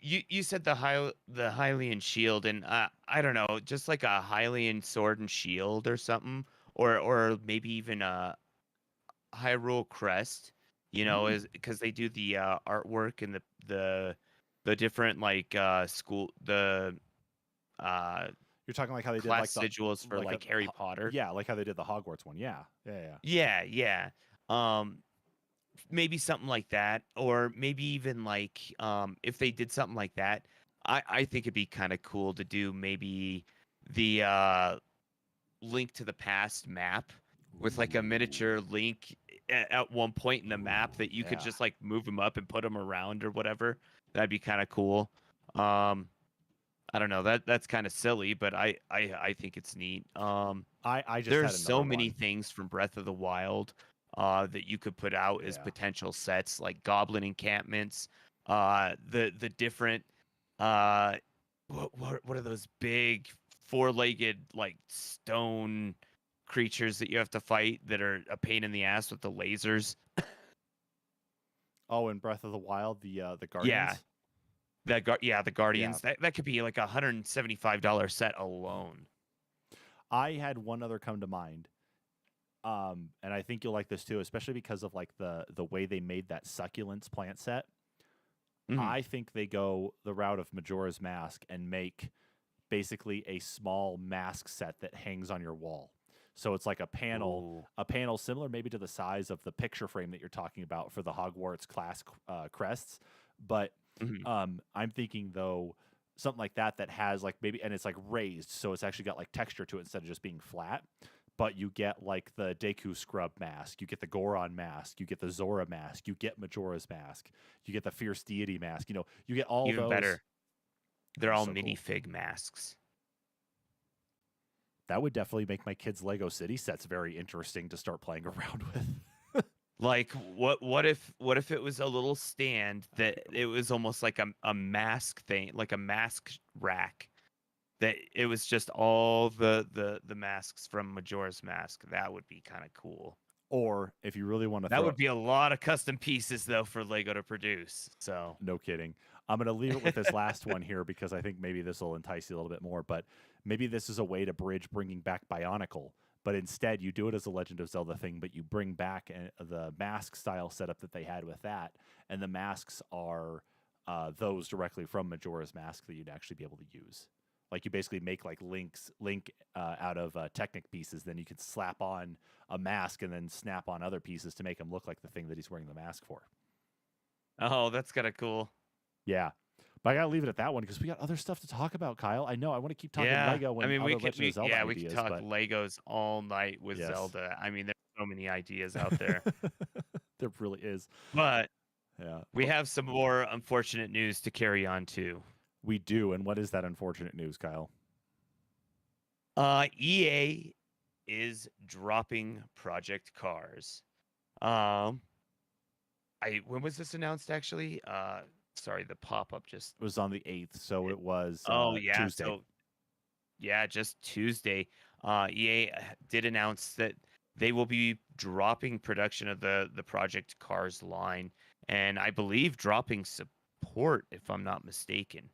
you said the Hylian shield, and I don't know, just like a Hylian sword and shield or something, or maybe even a Hyrule crest. You know, is Mm. because they do the artwork and the different like uh You're talking like how they did class like the sigils for like a like Harry Potter. yeah, like how they did the Hogwarts one. Yeah. Yeah, yeah. Yeah, yeah. Um, maybe something like that, or maybe even like if they did something like that, I think it'd be kind of cool to do maybe the Link to the Past map with like a Ooh. miniature Link at one point in the map that you could Yeah. just like move him up and put him around or whatever. That'd be kind of cool. Um, I don't know, that's kind of silly, but I think it's neat. I just There's had so another many one. things from Breath of the Wild that you could put out as Yeah. potential sets, like goblin encampments, the different what are those big four-legged like stone creatures that you have to fight that are a pain in the ass with the lasers? Oh, in Breath of the Wild, the Yeah, Guardians. yeah, the Yeah. Guardians. That could be like $175 set alone. I had one other come to mind. And I think you'll like this too, especially because of like the way they made that succulents plant set. Mhm. I think they go the route of Majora's Mask and make basically a small mask set that hangs on your wall. So it's like Ooh. a panel similar maybe to the size of the picture frame that you're talking about for the Hogwarts class crests. But Mhm. I'm thinking though something like that that has like maybe and it's like raised, so it's actually got like texture to it instead of just being flat. But you get like the Deku scrub mask, you get the Goron mask, you get the Zora mask, you get Majora's mask, you get the Fierce Deity mask. You know, you get all Even those. better, they're Oh, all so cool. minifig masks. That would definitely make my kids' Lego City sets very interesting to start playing around with. Like what if it was a little stand that it was almost like a mask thing, like a mask rack that it was just all the masks from Majora's Mask. That would be kind of cool. Or if you really want to That throw, would be a lot of custom pieces though for Lego to produce. So, no kidding. I'm going to leave it with this last one here because I think maybe this will entice you a little bit more. But maybe this is a way to bridge bringing back Bionicle. But instead, you do it as a Legend of Zelda thing, but you bring back the mask style setup that they had with that. And the masks are those directly from Majora's Mask that you'd actually be able to use. Like you basically make like Link out of Technic pieces, then you could slap on a mask and then snap on other pieces to make him look like the thing that he's wearing the mask for. oh, that's kind of cool. Yeah. But I gotta leave it at that one because we got other stuff to talk about, Kyle. I know I want to keep talking Yeah, Lego I and mean, other Legend of Zelda we could ideas, talk but Legos all night with yes, Zelda. I mean, there's so many ideas out there. there really is. But Yeah, we but have some more unfortunate news to carry on to. we do. And what is that unfortunate news, Kyle? EA is dropping Project Cars. Um, I when was this announced actually? Sorry, the pop-up just It was on the 8th, so it, it was oh yeah, Tuesday. so yeah, just Tuesday. EA did announce that they will be dropping production of the Project Cars line, and I believe dropping support, if I'm not mistaken.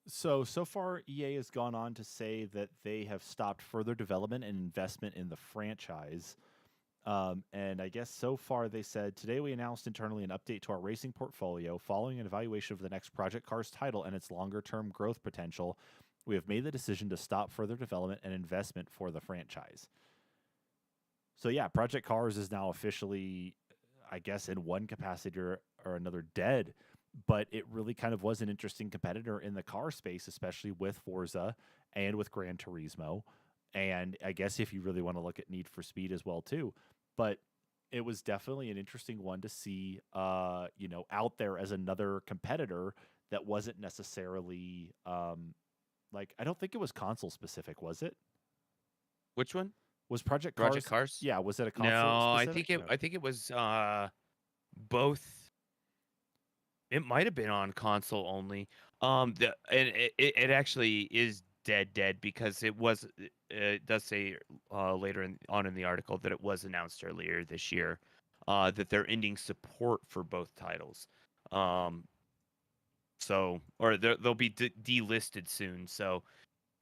So far, EA has gone on to say that they have stopped further development and investment in the franchise. And I guess so far they said today we announced internally an update to our racing portfolio following an evaluation of the next Project Cars title and its longer term growth potential. We have made the decision to stop further development and investment for the franchise. So yeah, Project Cars is now officially, I guess, in one capacity or another dead. But it really kind of was an interesting competitor in the car space, especially with Forza and with Gran Turismo. And I guess if you really want to look at Need for Speed as well too. But it was definitely an interesting one to see out there as another competitor that wasn't necessarily like I don't think it was console specific, was it? Which one? Was Project Project Cars? Cars? Yeah, was it a console No, specific? No. I think it was both. It might have been on console only. And it actually is dead because it does say later on in the article that it was announced earlier this year that they're ending support for both titles. Um, so or they'll be delisted soon. So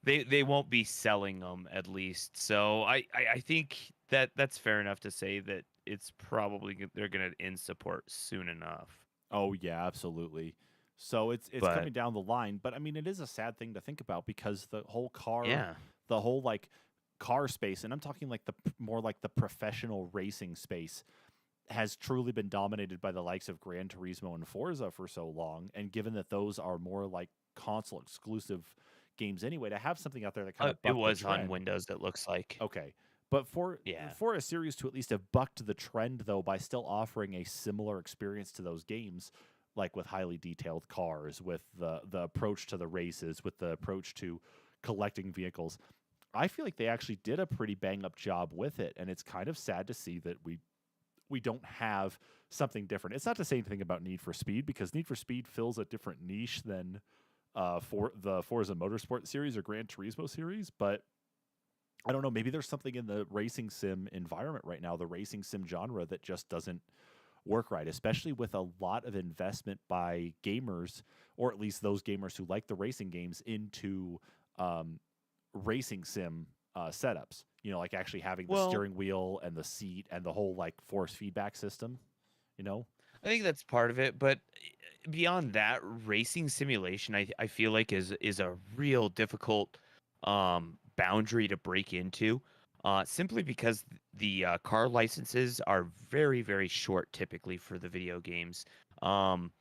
they won't be selling them at least. So I think that's fair enough to say that it's probably they're gonna end support soon enough. Oh yeah, absolutely. So it's But coming down the line, but I mean it is a sad thing to think about because yeah. the whole like car space, and I'm talking like more like the professional racing space has truly been dominated by the likes of Gran Turismo and Forza for so long, and given that those are more like console exclusive games anyway, to have something out there that kind of It bucked the was on trend. Windows, it looks like. Okay. But Yeah. for a series to at least have bucked the trend though by still offering a similar experience to those games, like with highly detailed cars, with the approach to the races, with the approach to collecting vehicles, I feel like they actually did a pretty bang up job with it, and it's kind of sad to see that we don't have something different. It's not to say anything about Need for Speed because Need for Speed fills a different niche than for the Forza Motorsport series or Gran Turismo series, but I don't know. Maybe there's something in the racing sim environment right now, the racing sim genre, that just doesn't work right, especially with a lot of investment by gamers, or at least those gamers who like the racing games, into um, racing sim setups. Like actually having the Well, steering wheel and the seat and the whole like force feedback system. You know? I think that's part of it, but beyond that, racing simulation, I feel like is a real difficult boundary to break into, simply because the car licenses are very short typically for the video games. Um,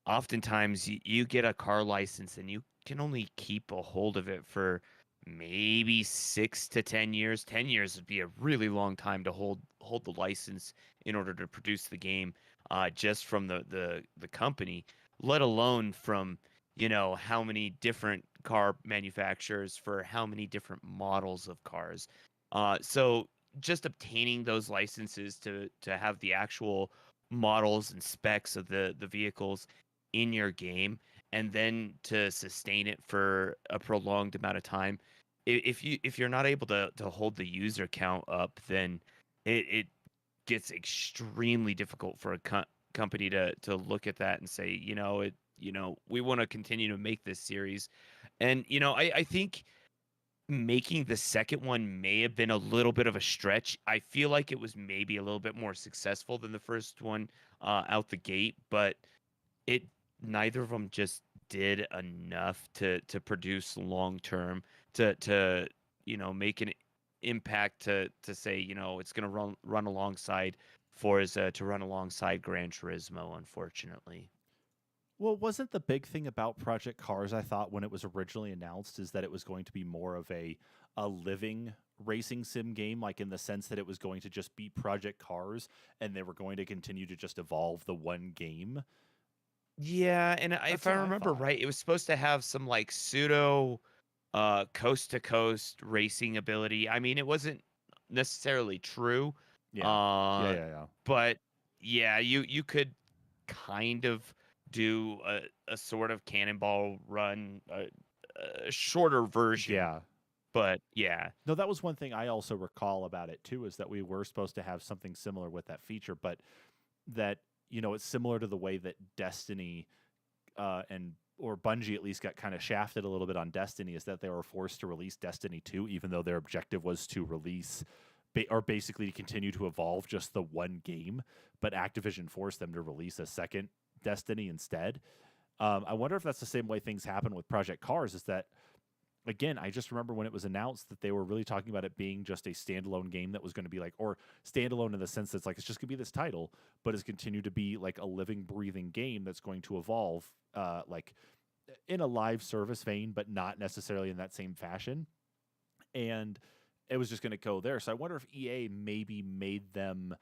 Oftentimes you get a car license and you can only keep a hold of it for maybe 6 to 10 years. 10 years would be a really long time to hold the license in order to produce the game, just from the company, let alone from how many different car manufacturers for how many different models of cars. So just obtaining those licenses to have the actual models and specs of the vehicles in your game, and then to sustain it for a prolonged amount of time, if you're not able to hold the user count up, then it gets extremely difficult for a company to look at that and say, we want to continue to make this series. And I think making the second one may have been a little bit of a stretch. I feel like it was maybe a little bit more successful than the first one out the gate, but it neither of them just did enough to produce long term, to make an impact, to say it's going to run alongside Forza, to run alongside Gran Turismo, unfortunately. Well, wasn't the big thing about Project Cars, I thought, when it was originally announced, is that it was going to be more of a living racing sim game, like in the sense that it was going to just be Project Cars and they were going to continue to just evolve the one game? Yeah, and That's if I what I remember thought. right, it was supposed to have some like pseudo coast to coast racing ability. I mean, it wasn't necessarily true. Yeah. Yeah, Uh yeah, yeah. but yeah, you could kind of do a sort of cannonball run, a shorter version, Yeah. but yeah. No, that was one thing I also recall about it too, is that we were supposed to have something similar with that feature, but that, it's similar to the way that Destiny and or Bungie at least got kind of shafted a little bit on Destiny, is that they were forced to release Destiny 2, even though their objective was to release or basically to continue to evolve just the one game, but Activision forced them to release a second Destiny instead. I wonder if that's the same way things happen with Project Cars, is that, again, I just remember when it was announced that they were really talking about it being just a standalone game that was going to be like, or standalone in the sense that it's like, it's just going to be this title, but it's continued to be like a living, breathing game that's going to evolve, like in a live service vein, but not necessarily in that same fashion. And it was just going to go there. So I wonder if EA maybe made them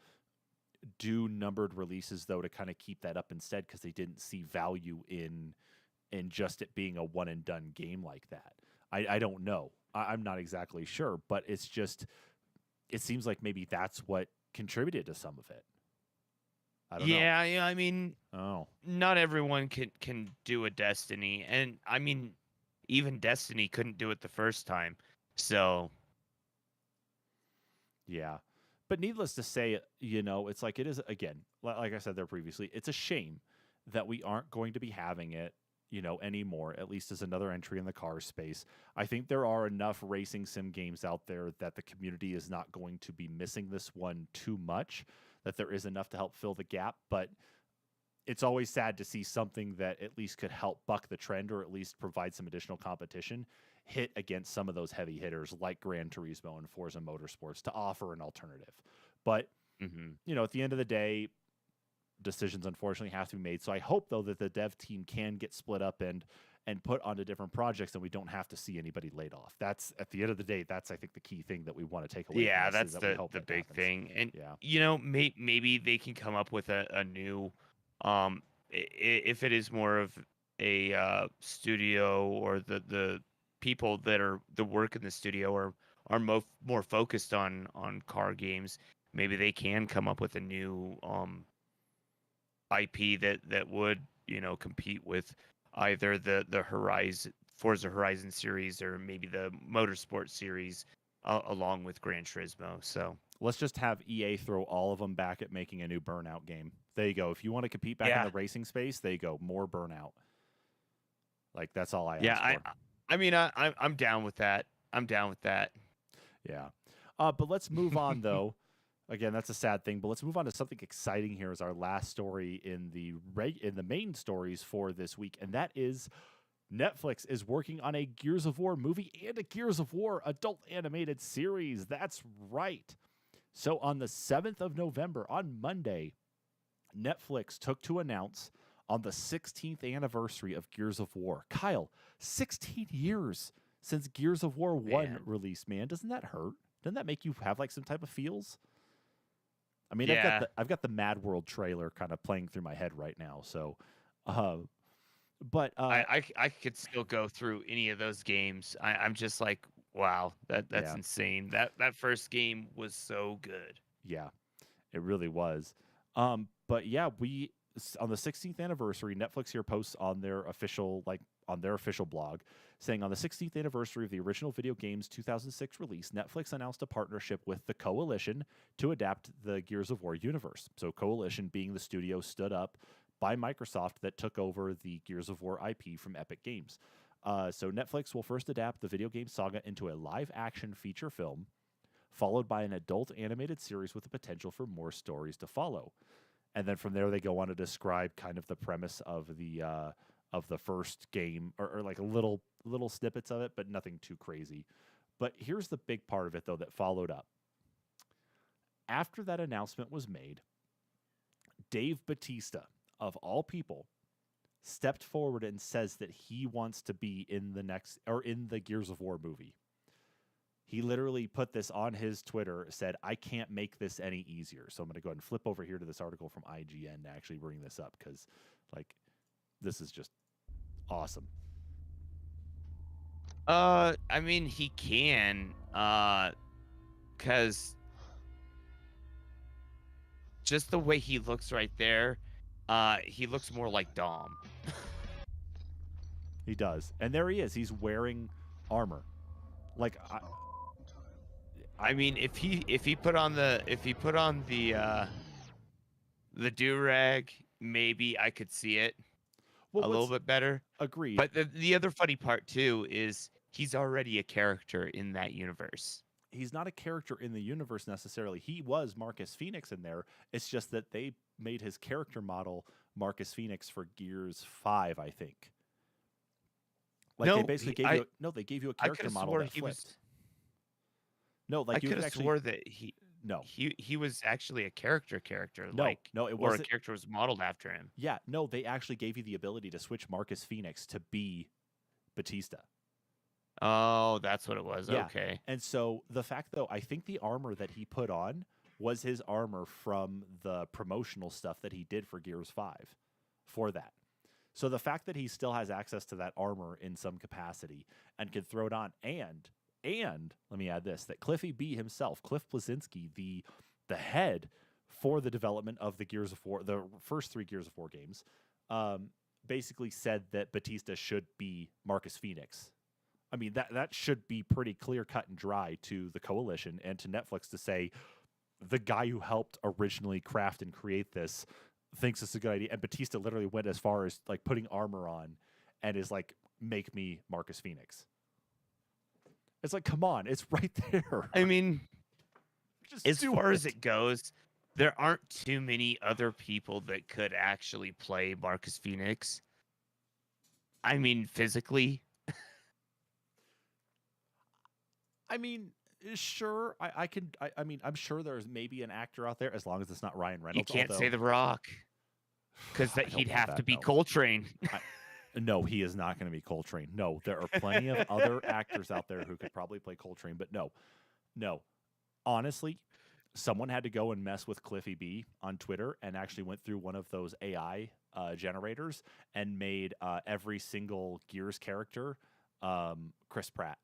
do numbered releases though to kind of keep that up instead, because they didn't see value in just it being a one and done game like that. I don't know. I'm not exactly sure, but it's just, it seems like maybe that's what contributed to some of it. I don't know. Yeah, yeah, I mean, Oh, not everyone can do a Destiny, and I mean, even Destiny couldn't do it the first time. So, yeah. But needless to say, it's like it is, again, like I said there previously, it's a shame that we aren't going to be having it, anymore, at least as another entry in the car space. I think there are enough racing sim games out there that the community is not going to be missing this one too much, that there is enough to help fill the gap. But it's always sad to see something that at least could help buck the trend, or at least provide some additional competition, hit against some of those heavy hitters like Gran Turismo and Forza Motorsports, to offer an alternative. But, mhm. at the end of the day, decisions unfortunately have to be made. So I hope though that the dev team can get split up and put onto different projects, and we don't have to see anybody laid off. That's, at the end of the day, that's, I think, the key thing that we want to take away from Yeah, this, is that's that we the hope the that big happens. thing. And Yeah. maybe they can come up with a new, if it is more of a studio, or the people that are the work in the studio are more focused on car games, maybe they can come up with a new IP that would compete with either the Horizon Forza Horizon series, or maybe the Motorsport series, along with Gran Turismo. So Let's just have EA throw all of them back at making a new Burnout game. There you go. If you want to compete back in yeah, the racing space, there you go. More Burnout. Like, that's all I yeah, ask for. I mean, I'm down with that. I'm down with that. Yeah. But let's move on though. Again, that's a sad thing, but let's move on to something exciting here as our last story in the main stories for this week, and that is Netflix is working on a Gears of War movie and a Gears of War adult animated series. That's right. So on the 7th of November, on Monday, Netflix took to announce on the 16th anniversary of Gears of War. Kyle, 16 years since Gears of War 1 Man. released, man. Doesn't that hurt? Doesn't that make you have like some type of feels? I mean, Yeah. I've got the Mad World trailer kind of playing through my head right now. So, uh, but I could still go through any of those games. I'm just like, wow, that's yeah, insane. That first game was so good. yeah, it really was. But yeah, on the 16th anniversary, Netflix here posts on their official blog saying on the 16th anniversary of the original video game's 2006 release, Netflix announced a partnership with the Coalition to adapt the Gears of War universe. So Coalition being the studio stood up by Microsoft that took over the Gears of War IP from Epic Games. So Netflix will first adapt the video game saga into a live-action feature film, followed by an adult animated series with the potential for more stories to follow. And then from there, they go on to describe kind of the premise of the first game, or like little snippets of it, but nothing too crazy. But here's the big part of it, though, that followed up. After that announcement was made, Dave Bautista, of all people, stepped forward and says that he wants to be in the Gears of War movie. He literally put this on his Twitter, said, I can't make this any easier. So I'm going to go ahead and flip over here to this article from IGN to actually bring this up because, like, this is just awesome. I mean, he can, because just the way he looks right there, he looks more like Dom. He does. And there he is. He's wearing armor. Like, I mean, if he put on the do-rag, maybe I could see it a little bit better. Agreed. But the other funny part too is he's already a character in that universe. He's not a character in the universe necessarily. He was Marcus Phoenix in there. It's just that they made his character model Marcus Phoenix for Gears 5, I think. Like No, they basically they gave you a character model that flipped. No, like I could have swore that he was actually a character. No, it or wasn't. a character was modeled after him. Yeah, no, they actually gave you the ability to switch Marcus Phoenix to be Batista. Oh, that's what it was. Yeah. Okay. And so the fact, though, I think the armor that he put on was his armor from the promotional stuff that he did for Gears 5 for that. So the fact that he still has access to that armor in some capacity and can throw it on, and let me add this, that Cliffy B himself, Cliff Bleszinski, the head for the development of the Gears of War, the first 3 Gears of War games, basically said that Batista should be Marcus Phoenix. I mean, that should be pretty clear cut and dry to the Coalition and to Netflix to say the guy who helped originally craft and create this thinks it's a good idea. And Batista literally went as far as like putting armor on and is like, make me Marcus Phoenix. It's like, come on, it's right there. I mean, Just as far as it goes, there aren't too many other people that could actually play Marcus Phoenix. I mean, physically. I mean, sure, I can. I mean, I'm sure there's maybe an actor out there, as long as it's not Ryan Reynolds. You can't say The Rock, because he'd have to be Coltrane. No, he is not going to be Coltrane. No, there are plenty of other actors out there who could probably play Coltrane, but no. Honestly, someone had to go and mess with Cliffy B on Twitter and actually went through one of those AI generators and made every single Gears character Chris Pratt.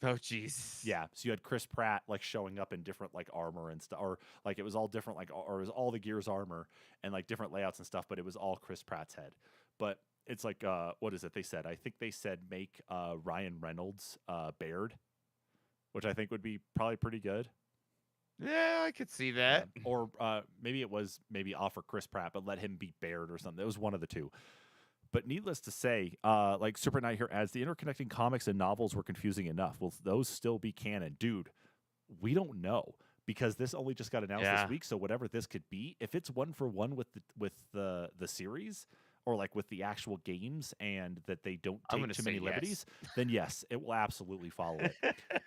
Oh, jeez. Yeah, so you had Chris Pratt like showing up in different like armor and stuff, or like it was all different, like, or it was all the Gears armor and like different layouts and stuff, but it was all Chris Pratt's head. But it's like, what is it? They said, I think they said make Ryan Reynolds Baird, which I think would be probably pretty good. Yeah, I could see that. Or maybe it was offer Chris Pratt, but let him be Baird or something. It was one of the two. But needless to say, like Super Knight here adds, the interconnecting comics and novels were confusing enough. Will those still be canon? Dude, we don't know because this only just got announced this Yeah, week. So whatever this could be, if it's one for one with the series or like with the actual games and that they don't I'm take gonna too say many yes. liberties, then yes, it will absolutely follow it.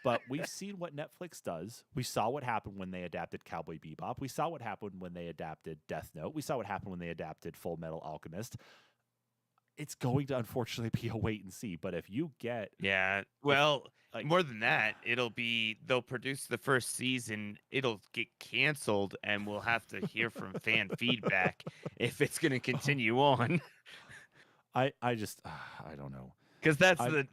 But we've seen what Netflix does. We saw what happened when they adapted Cowboy Bebop. We saw what happened when they adapted Death Note. We saw what happened when they adapted Full Metal Alchemist. It's going to unfortunately be a wait and see. But if you get Yeah. if Well, like more than that, they'll produce the first season, it'll get canceled, and we'll have to hear from fan feedback if it's going to continue on. I just I don't know. Because that's I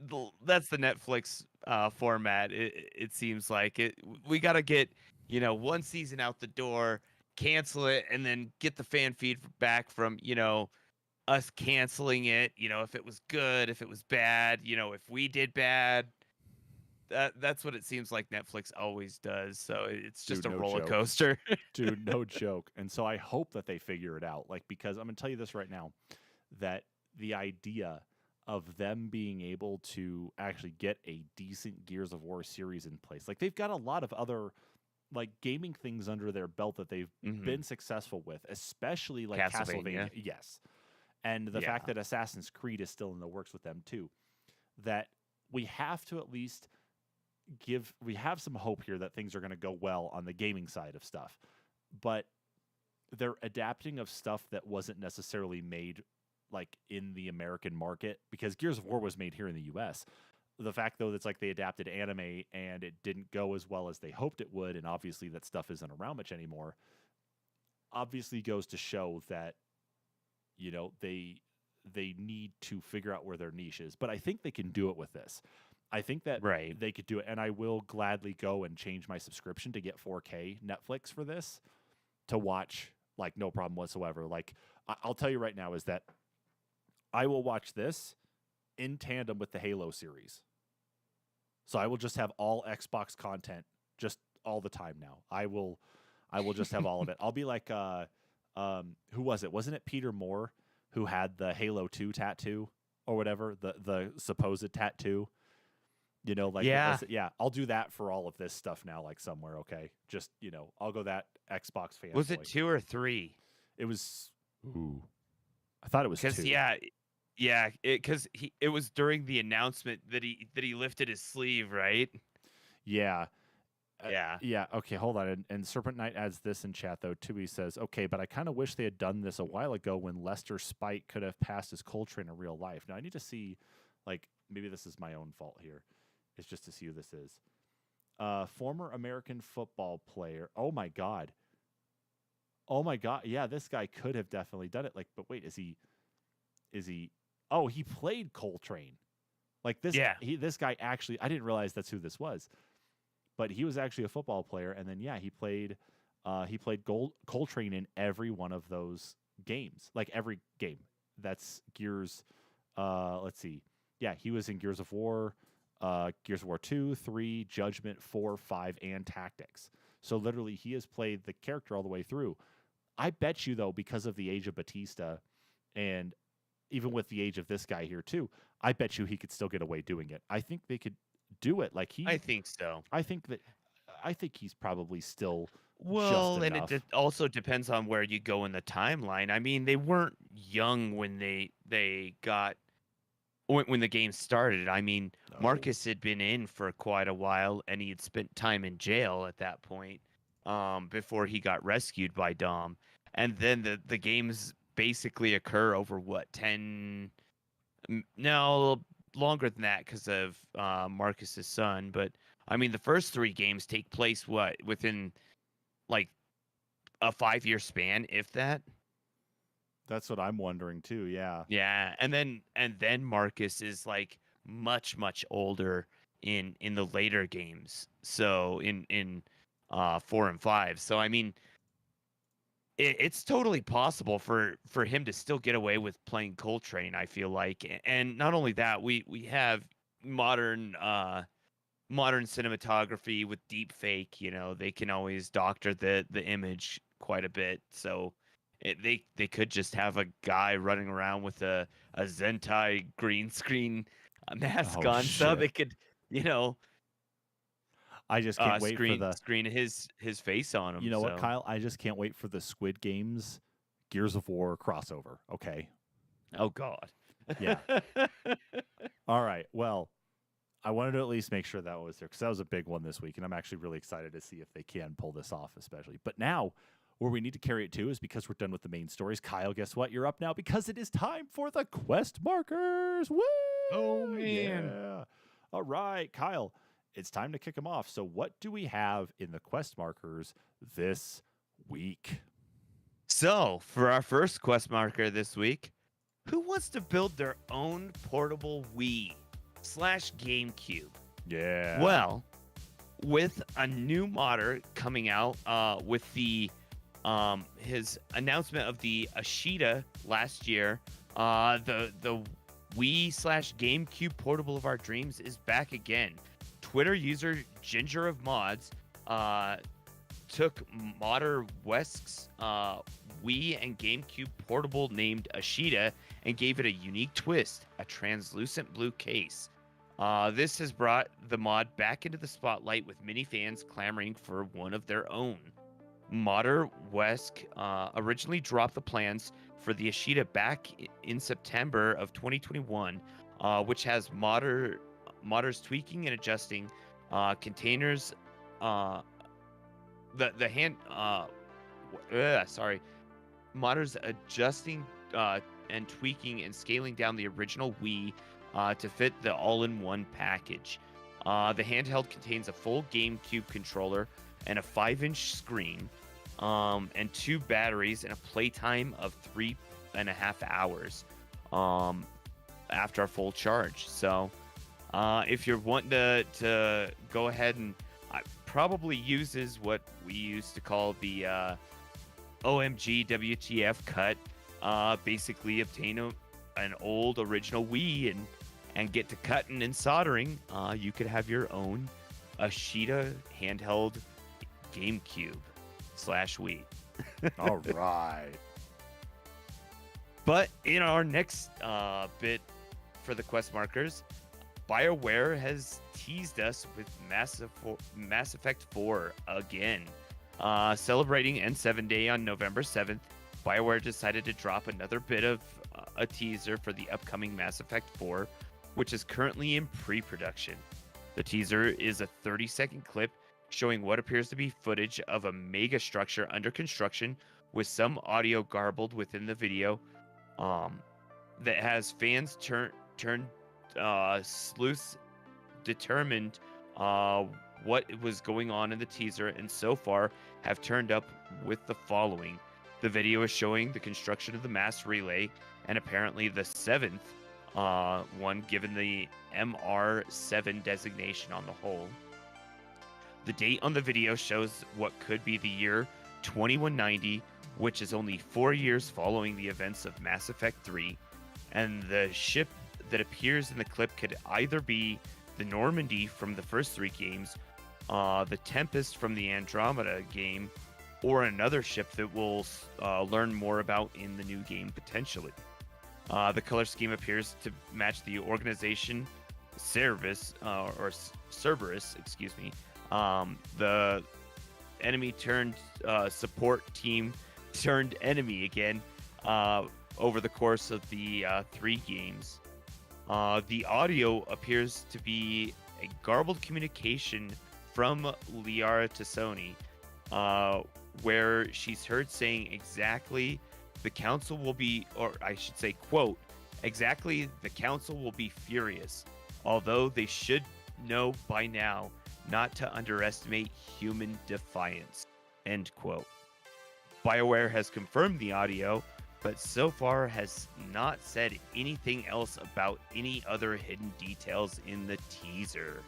that's the Netflix format. It seems like we got to get one season out the door, cancel it, and then get the fan feedback from us canceling it. If it was good, if it was bad, if we did bad. That's what it seems like Netflix always does. So it's just dude, a no roller joke. coaster. Dude, no joke. And so I hope that they figure it out. Like because I'm gonna tell you this right now, that the idea of them being able to actually get a decent Gears of War series in place. Like they've got a lot of other like gaming things under their belt that they've hmm been successful with, especially like Castlevania. Castlevania. Yes. And the fact Yeah. that Assassin's Creed is still in the works with them too. That we have to at least we have some hope here that things are going to go well on the gaming side of stuff. But they're adapting of stuff that wasn't necessarily made like in the American market because Gears of War was made here in the US. The fact though that's like they adapted anime and it didn't go as well as they hoped it would, and obviously that stuff isn't around much anymore, obviously goes to show that they need to figure out where their niche is. But I think they can do it with this. I think that Right. they could do it, and I will gladly go and change my subscription to get 4K Netflix for this to watch, like no problem whatsoever. Like I'll tell you right now is that I will watch this in tandem with the Halo series. So I will just have all Xbox content just all the time now. I will just have all of it. I'll be like who was it? Wasn't it Peter Moore who had the Halo 2 tattoo or whatever, the supposed tattoo? Like Yeah. yeah, I'll do that for all of this stuff now, like somewhere, okay? Just, I'll go that Xbox Was it fanboy. 2 or 3? It was, ooh, I thought it was Because 2. yeah, because it was during the announcement that he lifted his sleeve, right? Yeah. Yeah. Yeah, okay, hold on. And Serpent Knight adds this in chat, though, too. He says, okay, but I kind of wish they had done this a while ago when Lester Spite could have passed his Coltrane in real life. Now, I need to see, like, maybe this is my own fault here. It's just to see who this is. Former American football player. Oh, my God. Oh, my God. Yeah, this guy could have definitely done it. Like, but wait, is he... Oh, he played Coltrane. Like, Yeah. this guy actually... I didn't realize that's who this was. But he was actually a football player, and then he played Coltrane in every one of those games, like every game. That's Gears. Let's see, yeah, he was in Gears of War, Gears of War 2, 3, Judgment, 4, 5, and Tactics. So literally, he has played the character all the way through. I bet you though, because of the age of Batista, and even with the age of this guy here too, I bet you he could still get away doing it. I think they could do it. Like I think so. I think he's probably still just Well, and it enough. also depends on where you go in the timeline. I mean, they weren't young when they got when the game started. I mean, No. Marcus had been in for quite a while, and he had spent time in jail at that point, before he got rescued by Dom. And then the games basically occur over what 10? No, longer than that because of Marcus's son. But I mean, the first 3 games take place within like a 5-year span, if that. That's what I'm wondering too. Yeah. Yeah, and then Marcus is like much older in the later games. So in 4 and 5. So I mean, it's totally possible for him to still get away with playing Coltrane. I feel like, and not only that, we have modern modern cinematography with deep fake. They can always doctor the image quite a bit. So They could just have a guy running around with a Zentai green screen mask Oh on, so shit! they could, you know, I just can't wait for the. screen his face on You him. know what, So, Kyle? I just can't wait for the Squid Games, Gears of War crossover. Okay. oh God. Yeah. All right. Well, I wanted to at least make sure that was there because that was a big one this week, and I'm actually really excited to see if they can pull this off, especially. But now, where we need to carry it to is because we're done with the main stories. Kyle, guess what? You're up now because it is time for the quest markers. Woo! Oh man. Yeah. All right, Kyle, it's time to kick them off. So, what do we have in the quest markers this week? So, for our first quest marker this week, who wants to build their own portable Wii/GameCube? Yeah. Well, with a new modder coming out, with the his announcement of the Ashita last year, the Wii/GameCube portable of our dreams is back again. Twitter user Ginger of Mods took Modder West's Wii and GameCube portable named Ashita and gave it a unique twist, a translucent blue case. This has brought the mod back into the spotlight with many fans clamoring for one of their own. Modder West originally dropped the plans for the Ashita back in September of 2021, which has modders tweaking and adjusting containers, the hand modders adjusting and tweaking and scaling down the original Wii to fit the all-in-one package. The handheld contains a full GameCube controller and a 5-inch screen, and 2 batteries and a playtime of 3.5 hours after a full charge. So if you're wanting to go ahead and probably uses what we used to call the OMG WTF cut, basically obtain an old original Wii and get to cutting and soldering, you could have your own Ashita handheld GameCube/Wii. All right. But in our next bit for the quest markers, BioWare has teased us with Mass Effect 4 again. Celebrating N7 Day on November 7th, BioWare decided to drop another bit of a teaser for the upcoming Mass Effect 4, which is currently in pre-production. The teaser is a 30-second clip showing what appears to be footage of a mega structure under construction with some audio garbled within the video, that has fans turned sleuths determined what was going on in the teaser, and so far have turned up with the following. The video is showing the construction of the mass relay, and apparently the 7th one, given the MR7 designation on the whole. The date on the video shows what could be the year 2190, which is only 4 years following the events of Mass Effect 3, and the ship that appears in the clip could either be the Normandy from the first 3 games, the Tempest from the Andromeda game, or another ship that we'll learn more about in the new game potentially. The color scheme appears to match the organization Cerberus, excuse me. The enemy turned support team turned enemy again over the course of the 3 games. The audio appears to be a garbled communication from Liara to Sony, where she's heard saying exactly the council will be, or I should say, quote, exactly the council will be furious, although they should know by now not to underestimate human defiance, end quote. BioWare has confirmed the audio, but so far has not said anything else about any other hidden details in the teaser.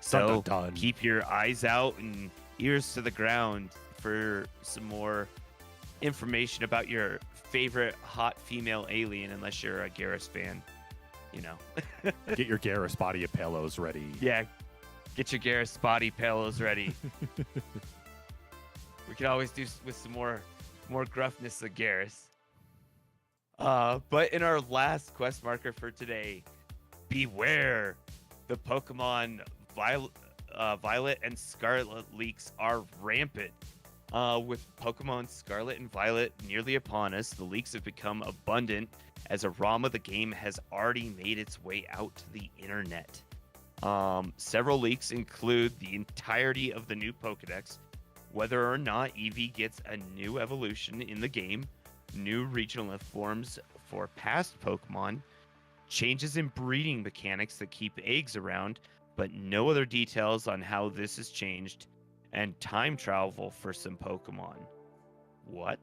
So Dun, dun, dun. Keep your eyes out and ears to the ground for some more information about your favorite hot female alien, unless you're a Garrus fan, you know. Get your Garrus body of pillows ready. Yeah, get your Garrus body pillows ready. We could always do with some more more gruffness than Garrus. But in our last quest marker for today, beware, the Pokemon Violet and Scarlet leaks are rampant. With Pokemon Scarlet and Violet nearly upon us, the leaks have become abundant as a ROM of the game has already made its way out to the internet. Several leaks include the entirety of the new Pokedex, whether or not Eevee gets a new evolution in the game, new regional forms for past Pokemon, changes in breeding mechanics that keep eggs around, but no other details on how this has changed, and time travel for some Pokemon. What?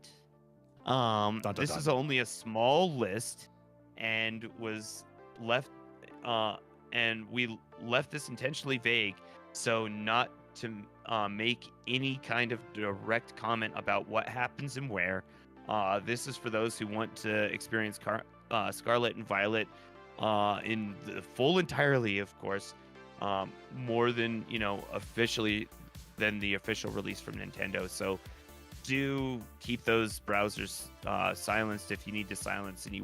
Dun, dun, This dun. is only a small list, and was left, and we left this intentionally vague, so not to make any kind of direct comment about what happens and where. This is for those who want to experience Scarlet and Violet in the full entirely, of course, more than officially than the official release from Nintendo. So do keep those browsers silenced if you need to silence any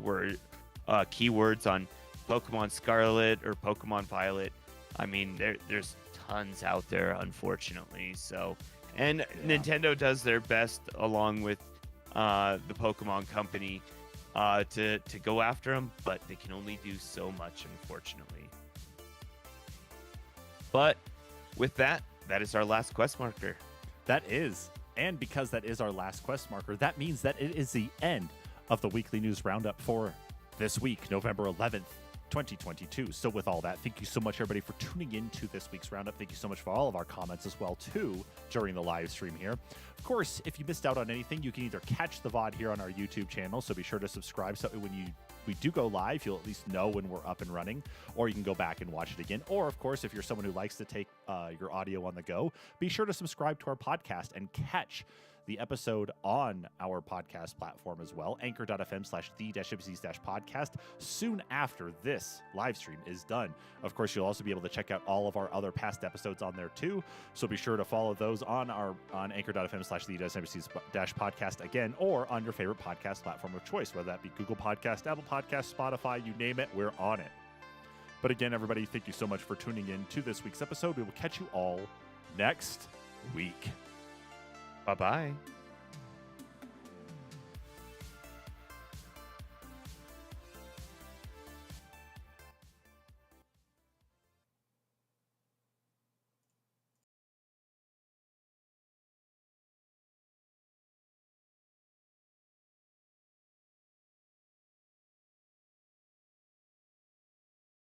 keywords on Pokemon Scarlet or Pokemon Violet. I mean, there's tons out there, unfortunately. So, and Nintendo does their best along with the Pokemon Company to go after them, but they can only do so much, unfortunately. But with that is our last quest marker. That is. And because that is our last quest marker, that means that it is the end of the weekly news roundup for this week, November 11th, 2022. So with all that, thank you so much, everybody, for tuning in to this week's roundup. Thank you so much for all of our comments as well, too, during the live stream here. Of course, if you missed out on anything, you can either catch the VOD here on our YouTube channel, so be sure to subscribe so when we do go live, you'll at least know when we're up and running, or you can go back and watch it again. Or, of course, if you're someone who likes to take your audio on the go, be sure to subscribe to our podcast and catch the episode on our podcast platform as well, anchor.fm/the-NPCs-podcast, soon after this live stream is done. Of course, you'll also be able to check out all of our other past episodes on there too, so be sure to follow those on anchor.fm/the-NPCs-podcast again, or on your favorite podcast platform of choice, whether that be Google Podcast, Apple Podcast, Spotify, you name it, we're on it. But again, everybody, thank you so much for tuning in to this week's episode. We will catch you all next week. Bye-bye.